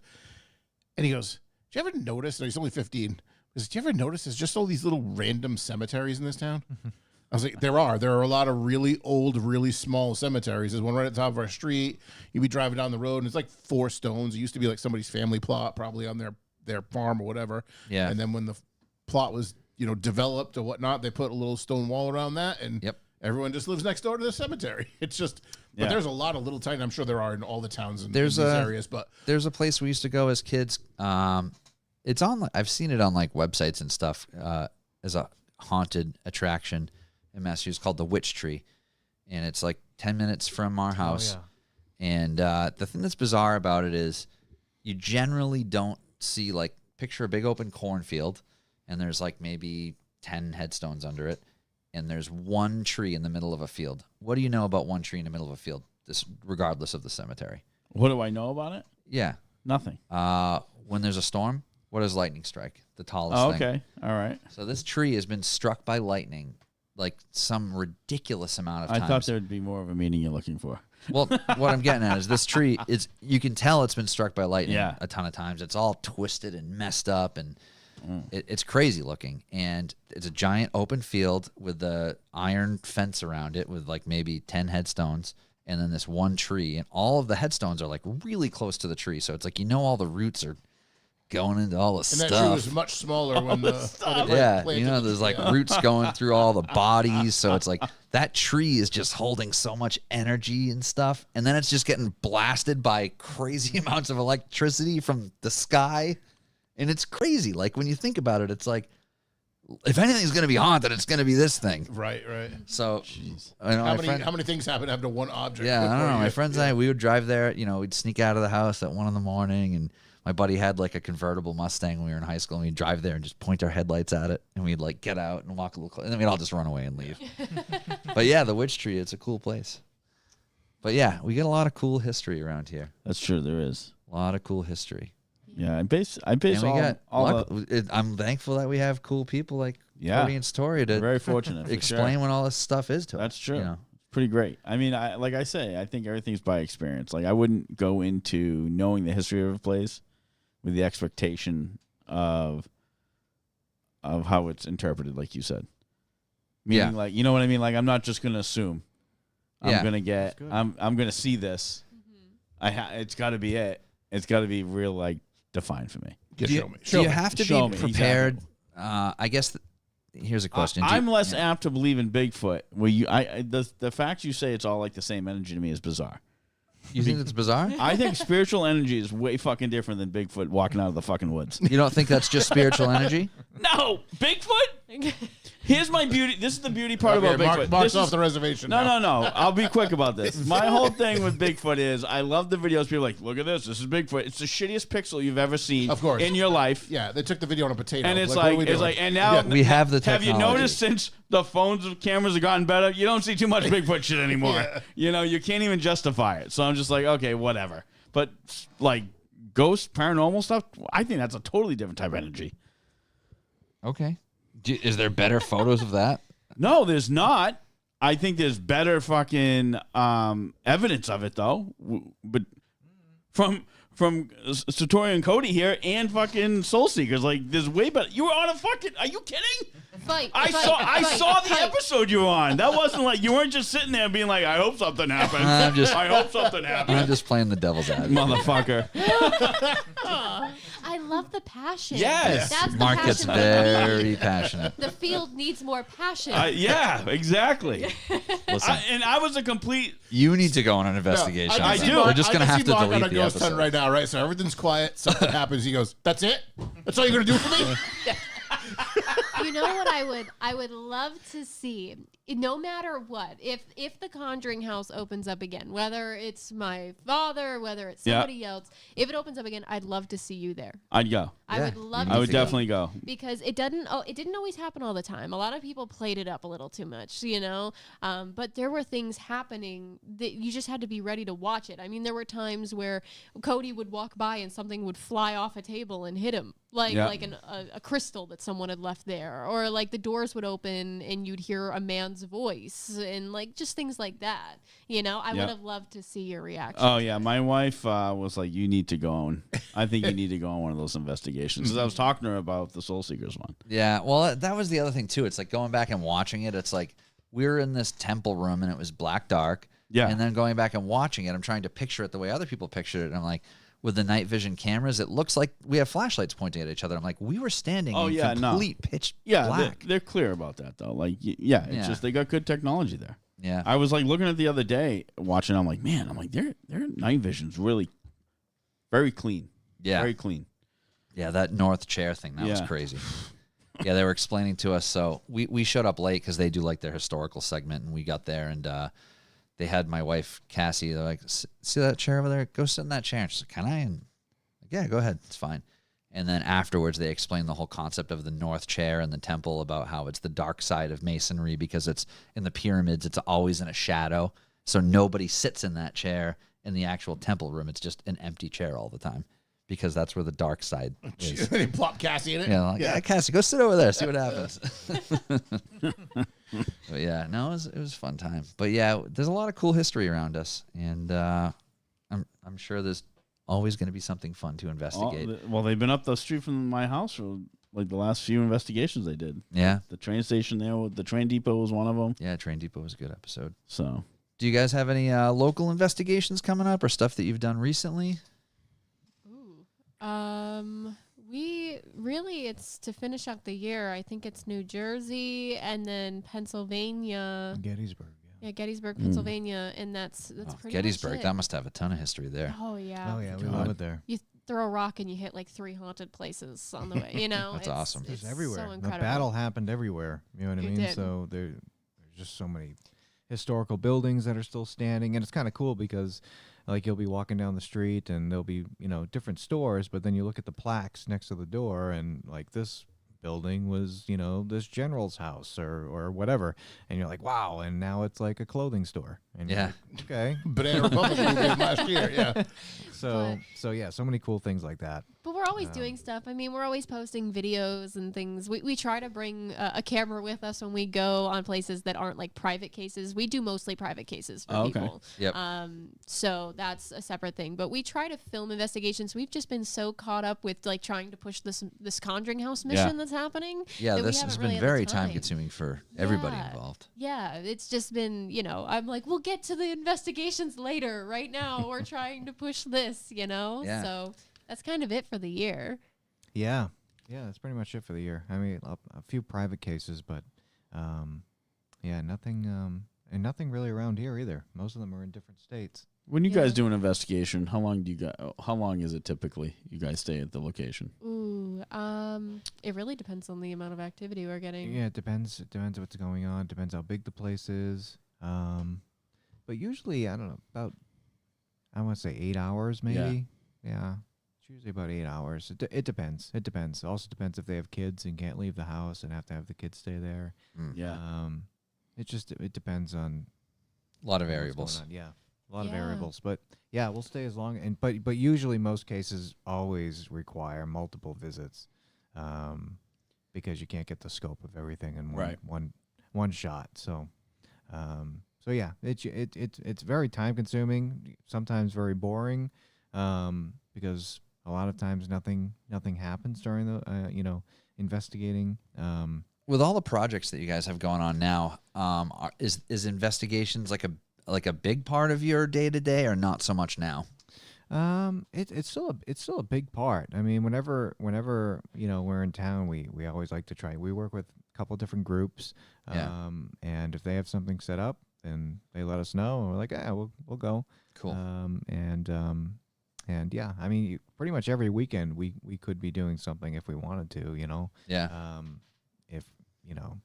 And he goes, "Did you ever notice?" No, he's only 15. He goes, "Did you ever notice there's just all these little random cemeteries in this town?" I was like, there are a lot of really old, really small cemeteries. There's one right at the top of our street. You'd be driving down the road, and it's like 4 stones. It used to be like somebody's family plot, probably on their farm or whatever. Yeah. And then when the plot was, developed or whatnot, they put a little stone wall around that, and Yep. everyone just lives next door to the cemetery. It's just, but Yeah. there's a lot of little tiny. I'm sure there are in all the towns in There's these a- areas, but There's a place we used to go as kids. It's on. I've seen it on like websites and stuff as a haunted attraction in Massachusetts called the Witch Tree, and it's like 10 minutes from our house. And the thing that's bizarre about it is you generally don't see, like, picture a big open cornfield, and there's like maybe 10 headstones under it, and there's one tree in the middle of a field. What do you know about one tree in the middle of a field, this regardless of the cemetery? What do I know about it? Yeah. Nothing. When there's a storm, what does lightning strike? The tallest Oh, thing. okay. All right. So this tree has been struck by lightning like some ridiculous amount of times. I thought there'd be more of a meaning you're looking for. Well, what I'm getting at is this tree is, you can tell it's been struck by lightning Yeah. a ton of times. It's all twisted and messed up, and it's crazy looking. And it's a giant open field with the iron fence around it with like maybe 10 headstones and then this one tree. And all of the headstones are like really close to the tree. So it's like, all the roots are going into all the And stuff. that tree was much smaller when the Yeah, planted there's it. like roots going through all the bodies. So it's like that tree is just holding so much energy and stuff. And then it's just getting blasted by crazy amounts of electricity from the sky. And it's crazy. Like when you think about it, it's like, if anything's going to be haunted, it's going to be this thing. Right, right. So, How many things happen to one object? Yeah, I don't before know. you- My friends and I, we would drive there. We'd sneak out of the house at 1 a.m. and my buddy had like a convertible Mustang when we were in high school, and we'd drive there and just point our headlights at it, and we'd like get out and walk a little close, and then we'd all just run away and leave. But yeah, the witch tree, it's a cool place. But yeah, we get a lot of cool history around here. That's true. There is A lot of cool history. Yeah, I base And we all, got all luck- the, I'm thankful that we have cool people like Yeah. Cody and Satori to very fortunate. for explain sure. what all this stuff is to us. That's true. You know? Pretty great. I mean, like I say, I think everything's by experience. Like I wouldn't go into knowing the history of a place with the expectation of how it's interpreted, like you said. Meaning, Yeah. like, you know what I mean? Like I'm not just gonna assume. I'm Yeah. gonna get. I'm gonna see this. It's got to be it. It's got to be real, like defined for me. Do you Show me. have to Show be me, prepared? I guess here's a question. I'm less apt to believe in Bigfoot. Where the fact you say it's all like the same energy to me is bizarre. You think it's bizarre? I think spiritual energy is way fucking different than Bigfoot walking out of the fucking woods. You don't think that's just spiritual energy? No, Bigfoot. Here's my beauty. This is the beauty part about Bigfoot. Mark's This off is- the reservation. No, now. no, no. I'll be quick about this. My whole thing with Bigfoot is I love the videos. People are like, look at this. This is Bigfoot. It's the shittiest pixel you've ever seen Of course. in your life. Yeah, they took the video on a potato. And it's what are like, we doing? and now We have the Have you technology. noticed since the phones and cameras have gotten better, you don't see too much Bigfoot shit anymore. You can't even justify it. So I'm just like, okay, whatever. But like ghost, paranormal stuff, I think that's a totally different type of energy. Okay. Is there better photos of that? No, there's not. I think there's better fucking evidence of it though. But from Satori and Cody here and fucking Soul Seekers, like there's way better. You were on a fucking. Are you kidding? I saw the episode you were on. That wasn't like you weren't just sitting there being like, I hope something happens. I hope something happens. I'm just playing the devil's advocate. Motherfucker. I love the passion. Yes. That's the Mark passion gets we very need. passionate. The field needs more passion. Yeah, exactly. Listen, I was a complete. you need to go on an investigation. I on that. do. We're just going to have to on delete a the ghost hunt episode. right now, right? So everything's quiet. Something happens. He goes, "That's it? That's all you're gonna do for me?" You know what I would love to see, no matter what, if the Conjuring House opens up again, whether it's my father, whether it's somebody else, if it opens up again, I'd love to see you there. I'd go. I would love to I would see definitely go. because it didn't always happen all the time. A lot of people played it up a little too much, but there were things happening that you just had to be ready to watch it. I mean, there were times where Cody would walk by and something would fly off a table and hit him, like a crystal that someone had left there, or like the doors would open and you'd hear a man's voice and like just things like that. I would have loved to see your reaction. Oh yeah, my wife was like, "You need to go on. I think you need to go on one of those investigations." Because I was talking to her about the Soul Seekers one. Yeah, well, that was the other thing, too. It's like going back and watching it, it's like we were in this temple room and it was black dark. Yeah. And then going back and watching it, I'm trying to picture it the way other people pictured it. And I'm like, with the night vision cameras, it looks like we have flashlights pointing at each other. I'm like, we were standing in complete pitch black. They're clear about that though. Like, it's just they got good technology there. Yeah. I was like looking at it the other day, watching. I'm like, man, their night vision's really very clean. Yeah. Very clean. Yeah, that north chair thing, that was crazy. Yeah, they were explaining to us. So we showed up late because they do like their historical segment, and we got there, and they had my wife, Cassie, they're like, see that chair over there? Go sit in that chair. And she's like, can I? And like, yeah, go ahead. It's fine. And then afterwards, they explained the whole concept of the north chair and the temple, about how it's the dark side of masonry because it's in the pyramids. It's always in a shadow. So nobody sits in that chair in the actual temple room. It's just an empty chair all the time, because that's where the dark side is. They plop Cassie in it. Yeah, like, yeah, Cassie, go sit over there, see what happens. But yeah, no, it was a fun time. But yeah, there's a lot of cool history around us, and I'm sure there's always going to be something fun to investigate. Well, they've been up the street from my house for like the last few investigations they did. Yeah, the train station there, the train depot was one of them. Yeah, train depot was a good episode. So, do you guys have any local investigations coming up or stuff that you've done recently? We really, it's to finish out the year. I think it's New Jersey and then Pennsylvania. Gettysburg. Yeah, Gettysburg, Pennsylvania, and that's pretty Gettysburg. much it. That must have a ton of history there. Oh yeah. Oh yeah, we love it there. You throw a rock and you hit like 3 haunted places on the way. You know, That's awesome. It's everywhere. So the incredible. battle happened everywhere. You know what I mean? did. So there's just so many historical buildings that are still standing, and it's kind of cool because, like, you'll be walking down the street and there'll be different stores, but then you look at the plaques next to the door, and like this building was this general's house or whatever, and you're like, wow, and now it's like a clothing store. And you're like, okay. Banana Republic movie of last year. Yeah. So yeah, so many cool things like that. But we're always doing stuff. I mean, we're always posting videos and things. We try to bring a camera with us when we go on places that aren't like private cases. We do mostly private cases for people. Yep. So that's a separate thing. But we try to film investigations. We've just been so caught up with like trying to push this Conjuring House mission that's happening. Yeah, that this has been very time consuming for everybody Yeah. involved. Yeah, it's just been, I'm like, we'll get to the investigations later. Right now, we're trying to push this, Yeah. So that's kind of it for the year. Yeah, that's pretty much it for the year. I mean, a few private cases, but yeah, nothing and nothing really around here either. Most of them are in different states. when you guys do an investigation, how long is it typically you guys stay at the location? Ooh, it really depends on the amount of activity we're getting. Yeah, it depends. It depends what's going on. Depends how big the place is. But usually, I don't know, about, I want to say 8 hours maybe. Yeah. It's usually about 8 hours. It depends. It depends. It also depends if they have kids and can't leave the house and have to have the kids stay there. Yeah. It depends on A lot of what's variables. going on. Yeah. A lot of Yeah. variables. But yeah, we'll stay as long but usually most cases always require multiple visits. Because you can't get the scope of everything in one shot. So yeah, it's very time consuming, sometimes very boring, because a lot of times nothing happens during the investigating. With all the projects that you guys have going on now, is investigations like a big part of your day to day, or not so much now? It's still a big part. I mean, whenever we're in town, we always like to try. We work with a couple different groups, and if they have something set up, then they let us know, and we're like, yeah, we'll go. Cool. And yeah, I mean, pretty much every weekend we could be doing something if we wanted to, Yeah.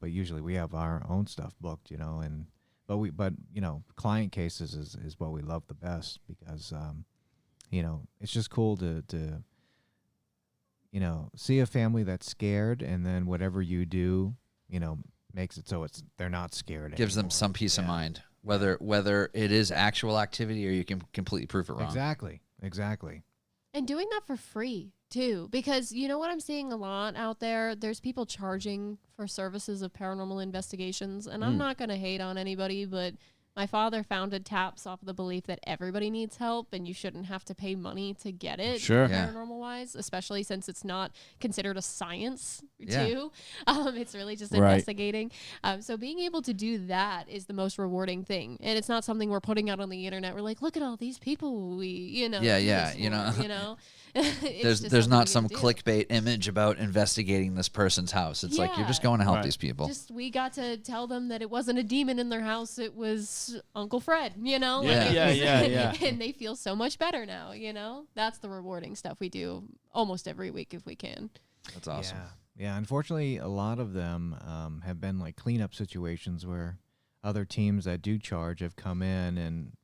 But usually we have our own stuff booked, but client cases is what we love the best, because it's just cool to see a family that's scared, and then whatever you do, makes it so they're not scared. Gives them anymore. some peace of mind, whether it is actual activity or you can completely prove it wrong. Exactly. And doing that for free too, because you know what I'm seeing a lot out there? There's people charging for services of paranormal investigations, and I'm not going to hate on anybody, but my father founded TAPS off of the belief that everybody needs help and you shouldn't have to pay money to get it. Sure. Yeah. Paranormal wise, especially since it's not considered a science Yeah. too. It's really just Right. investigating. So being able to do that is the most rewarding thing. And it's not something we're putting out on the internet. We're like, look at all these people Yeah, do yeah, this for," It's There's just not some something we do. clickbait image about investigating this person's house. It's like you're just Yeah. going to help Right. these people. Just we got to tell them that it wasn't a demon in their house, it was Uncle Fred, Yeah. Yeah. And they feel so much better now, That's the rewarding stuff we do almost every week if we can. That's awesome. Yeah. Unfortunately, a lot of them have been like cleanup situations where other teams that do charge have come in and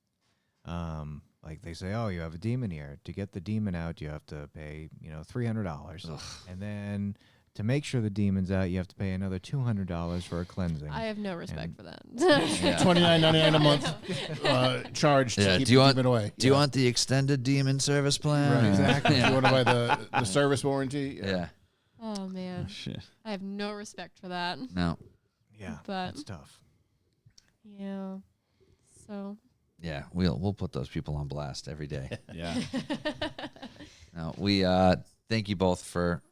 like they say, oh, you have a demon here. To get the demon out, you have to pay $300, and then to make sure the demon's out, you have to pay another $200 for a cleansing. I have no respect And- for that. $29.99 a month charge to keep the demon away. Do you want the extended demon service plan? Right, exactly. Do you want to buy the service warranty? Yeah. Oh man, Shit. I have no respect for that. No. Yeah, But- that's tough. Yeah. So. Yeah, we'll put those people on blast every day. Yeah. Now, we thank you both for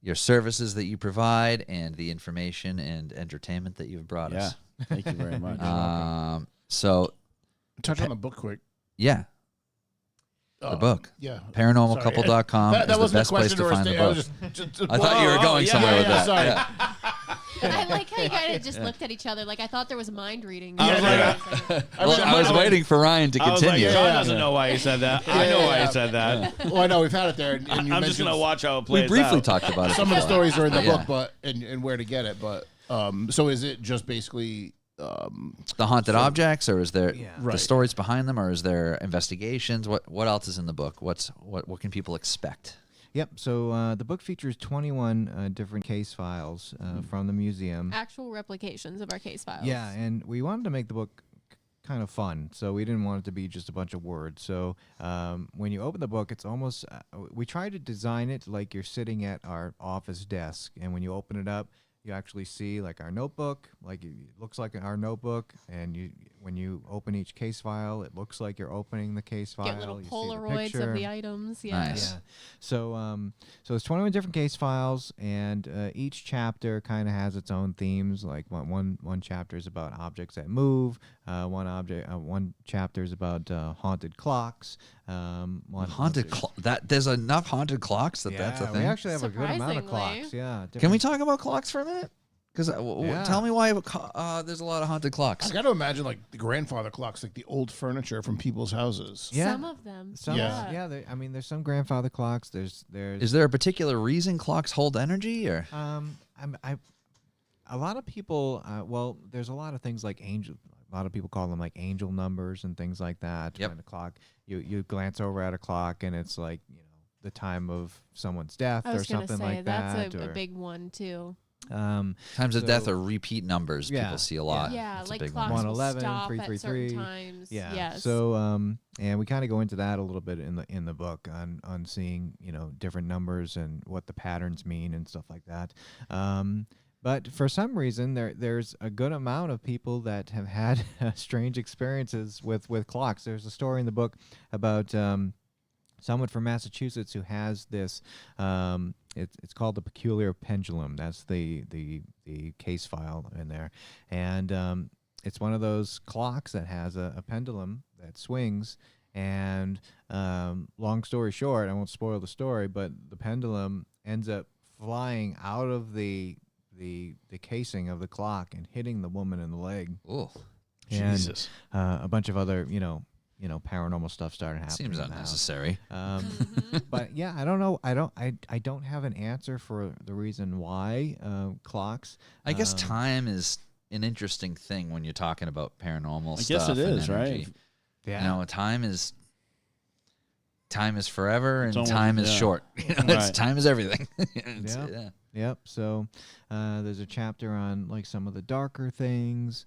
your services that you provide and the information and entertainment that you've brought Yeah. us. Thank you very much. So, Touch on the book quick. yeah, the book. Yeah. ParanormalCouple.com That is the wasn't a best place question to or a find the sta- I book. was just I thought you were going somewhere with that. sorry. Yeah. I like how you guys just looked at each other like I thought there was mind reading. I was Well, I was waiting for Ryan to I was like, continue. John doesn't know why he said that. I know why he said that. Well, I know we've had it there, and you I'm just mentioned gonna watch how it We plays briefly out. talked about it. some of the before. stories are in the Yeah. book, but and where to get it. But so is it just basically The haunted objects, or is there Yeah. the Right. stories behind them, or is there investigations? What else is in the book? What can people expect? Yep. So the book features 21 different case files from the museum. Actual replications of our case files. Yeah, and we wanted to make the book kind of fun, so we didn't want it to be just a bunch of words. So when you open the book, it's almost we tried to design it like you're sitting at our office desk, and when you open it up, you actually see like our notebook, like it looks like our notebook, and when you open each case file, it looks like you're opening the case file. Get little You see Polaroids picture. of the items. Yeah. Nice. Yeah. So so it's 21 different case files, and each chapter kind of has its own themes. Like one chapter is about objects that move. One chapter is about haunted clocks. There's enough haunted clocks that's a thing. We actually have a good amount of Surprisingly. clocks. Yeah. Can we talk about clocks for a minute? Because Yeah. tell me why there's a lot of haunted clocks. I got to imagine like the grandfather clocks, like the old furniture from people's houses. Yeah. Some of them. Some, Yeah. yeah. I mean, there's some grandfather clocks. There's Is there a particular reason clocks hold energy, or a lot of people. Well, there's a lot of things like angel. A lot of people call them like angel numbers and things like that. Yep. When a clock, you glance over at a clock and it's like the time of someone's death I or was gonna something say like that's that. a big one too. times of death So- are repeat numbers? Yeah. People see a lot. Yeah, That's like a big clocks one. will 111, stop at 333. certain times. Yeah. Yes. So and we kind of go into that a little bit in the book on seeing different numbers and what the patterns mean and stuff like that. But for some reason, there's a good amount of people that have had strange experiences with clocks. There's a story in the book about someone from Massachusetts who has this. It's called the peculiar pendulum. That's the case file in there, and it's one of those clocks that has a pendulum that swings. And long story short, I won't spoil the story, but the pendulum ends up flying out of the casing of the clock and hitting the woman in the leg. Oh, And, Jesus. a bunch of other paranormal stuff started happening. seems in the house. unnecessary. But yeah, I don't know. I don't have an answer for the reason why clocks. I guess time is an interesting thing when you're talking about paranormal I stuff. guess it and is, energy. right? Yeah. Time is forever, and almost- time is yeah. short. Right. Time is everything. Yeah. Yeah. Yep. So there's a chapter on like some of the darker things,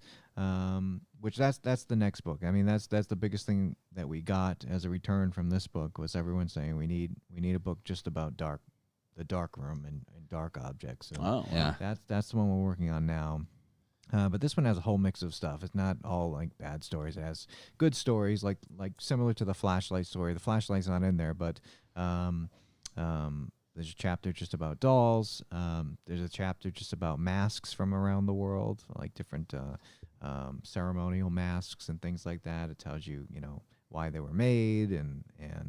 which that's the next book. I mean, that's the biggest thing that we got as a return from this book was everyone saying we need a book just about the dark room and dark objects. So Oh, Yeah. that's the one we're working on now. But this one has a whole mix of stuff. It's not all like bad stories. It has good stories, like similar to the flashlight story. The flashlight's not in there, but there's a chapter just about dolls. There's a chapter just about masks from around the world, like different ceremonial masks and things like that. It tells you, why they were made and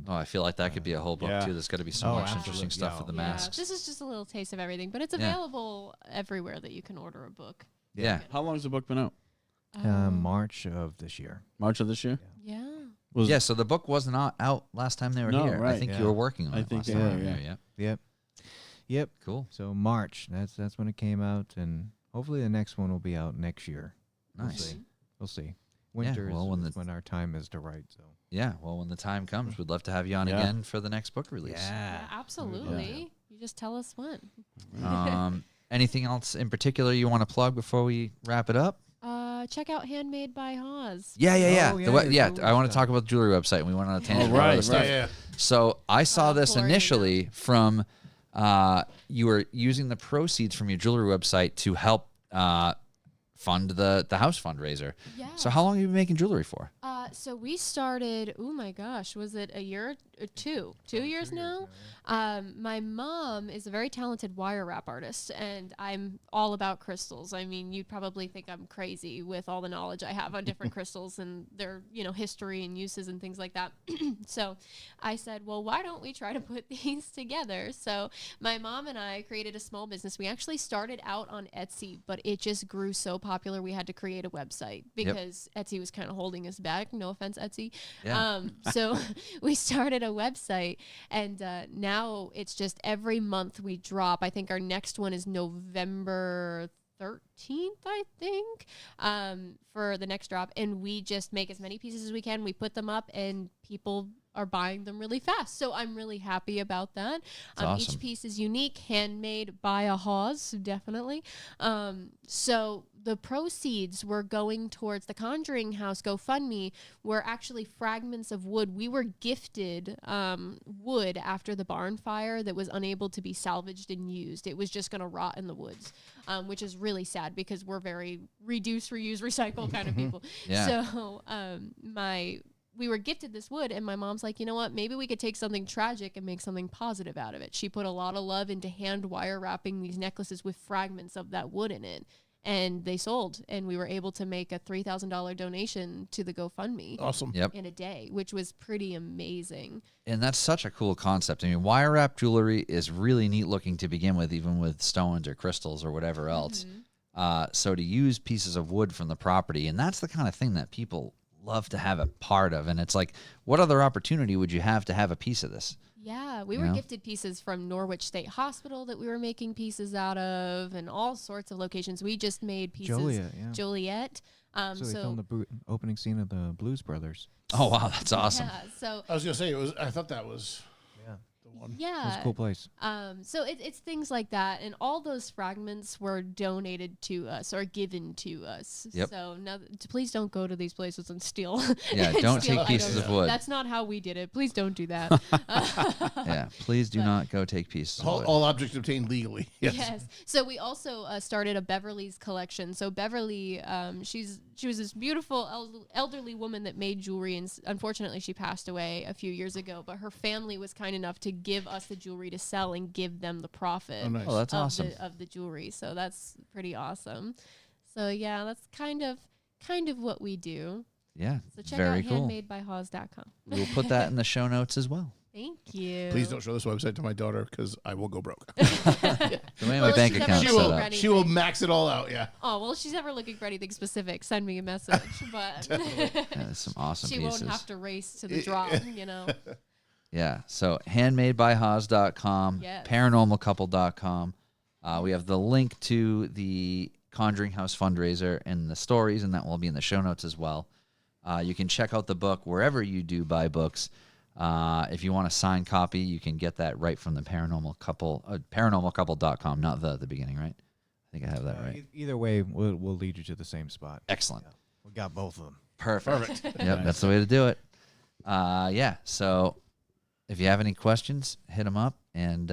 Oh, I feel like that could be a whole book Yeah. too. There's got to be so Oh, much absolutely. interesting stuff Yeah. with the Yeah, masks. this is just a little taste of everything, but it's Yeah. available everywhere that you can order a book. Yeah. How long has the book been out? March of this year. March of this year? Yeah. Was Yeah, so the book was not out last time they were No, here. I right. think Yeah. you were working on I it think last they time were, they were yeah. here. Yeah. Yep. Cool. So March. That's when it came out, and hopefully the next one will be out next year. Nice. We'll see. Winter well, when is when our time is to write. So Yeah, well, when the time comes, we'd love to have you on Yeah. again for the next book release. Yeah, absolutely. You just tell us when. Anything else in particular you want to plug before we wrap it up? Check out Handmade by Hawes. Yeah. Oh, yeah, your I want jewelry to talk about the jewelry website, and we went on a tangent. Oh, about right, other stuff. Yeah. So I saw this Florida, initially from you were using the proceeds from your jewelry website to help fund the house fundraiser. Yeah. So how long have you been making jewelry for? So we started, oh my gosh, was it a year or two? 2 years now? My mom is a very talented wire wrap artist, and I'm all about crystals. I mean, you'd probably think I'm crazy with all the knowledge I have on different crystals and their, history and uses and things like that. So I said, well, why don't we try to put these together? So my mom and I created a small business. We actually started out on Etsy, but it just grew so popular we had to create a website because Etsy was kind of holding us back. No offense, Etsy. Yeah. So we started a website, and now it's just every month we drop. I think our next one is November 13th, I think, for the next drop. And we just make as many pieces as we can. We put them up, and people are buying them really fast. So I'm really happy about that. Awesome. Each piece is unique, handmade by a Hawes, definitely. So the proceeds were going towards the Conjuring House GoFundMe, were actually fragments of wood. We were gifted wood after the barn fire that was unable to be salvaged and used. It was just going to rot in the woods, which is really sad because we're very reduce, reuse, recycle kind of people. Yeah. So we were gifted this wood, and my mom's like, you know what, maybe we could take something tragic and make something positive out of it. She put a lot of love into hand wire wrapping these necklaces with fragments of that wood in it, and they sold, and we were able to make a $3,000 donation to the GoFundMe. Awesome. Yep. In a day, which was pretty amazing. And that's such a cool concept. I mean, wire wrap jewelry is really neat looking to begin with, even with stones or crystals or whatever else. So to use pieces of wood from the property, and that's the kind of thing that people love to have a part of. And it's like, what other opportunity would you have to have a piece of this? Yeah, we were gifted pieces from Norwich State Hospital that we were making pieces out of, and all sorts of locations. We just made pieces. Joliet. So they filmed the opening scene of the Blues Brothers. Oh, wow, that's awesome. Yeah, so I was going to say, I thought that was the one. yeah, It's a cool place. So it's things like that, and all those fragments were donated to us or given to us. Yep. So please don't go to these places and steal. Yeah, don't take pieces of wood. That's not how we did it. Please don't do that. Yeah, please do not go take pieces of wood. All objects obtained legally. Yes. So we also started a Beverly's collection. So Beverly, she was this beautiful elderly woman that made jewelry, and unfortunately she passed away a few years ago. But her family was kind enough to give us the jewelry to sell and give them the profit. Oh, nice. Oh, that's awesome. Of the jewelry. So that's pretty awesome. So yeah, that's kind of what we do. Yeah, So check very out cool. handmadebyhawes.com. We'll put that in the show notes as well. Thank you. Please don't show this website to my daughter because I will go broke. The way my Well, bank she's account's never set looked up. ready. She will max it all out. Yeah. Oh, well, if she's ever looking for anything specific, send me a message. But Yeah, there's some awesome she pieces. won't have to race to the drop, Yeah, so handmadebyhaws.com, Yes. paranormalcouple.com. We have the link to the Conjuring House fundraiser and the stories, and that will be in the show notes as well. You can check out the book wherever you do buy books. If you want a signed copy, you can get that right from the Paranormal Couple, paranormalcouple.com, not the beginning, right? I think I have that right. Either way, we'll lead you to the same spot. Excellent. We got both of them. Perfect. Yep, that's the way to do it. Yeah, so if you have any questions, hit them up. And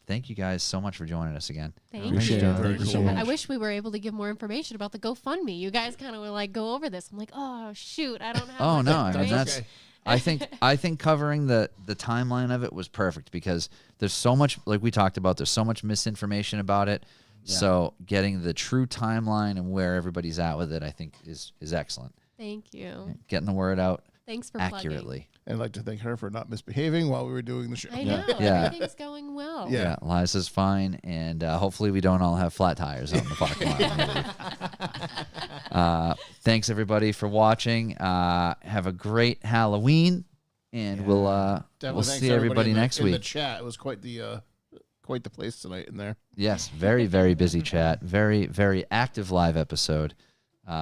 thank you guys so much for joining us again. Thank Appreciate you. it. Thank you so much. I wish we were able to give more information about the GoFundMe. You guys kind of were like, go over this. I'm like, oh, shoot, I don't have Oh much no, I mean information. that's okay. I think covering the timeline of it was perfect because there's so much, like we talked about, there's so much misinformation about it. Yeah. So getting the true timeline and where everybody's at with it, I think is excellent. Thank you. Getting the word out Thanks for accurately. And I'd like to thank her for not misbehaving while we were doing the show. plugging. I know. Yeah. Everything's going well. Yeah. Liza's fine, and hopefully we don't all have flat tires out in the parking lot. Thanks everybody for watching. Have a great Halloween, and we'll Definitely thanks see to everybody in the- next in the week. chat. It was quite the place tonight in there. Yes, very, very busy chat. Very, very active live episode.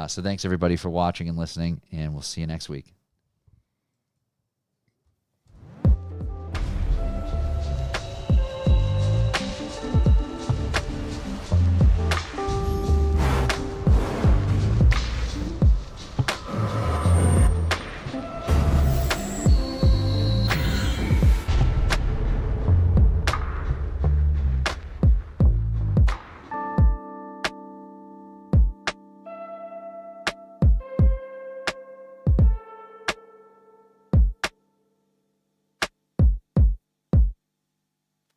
So thanks everybody for watching and listening, and we'll see you next week.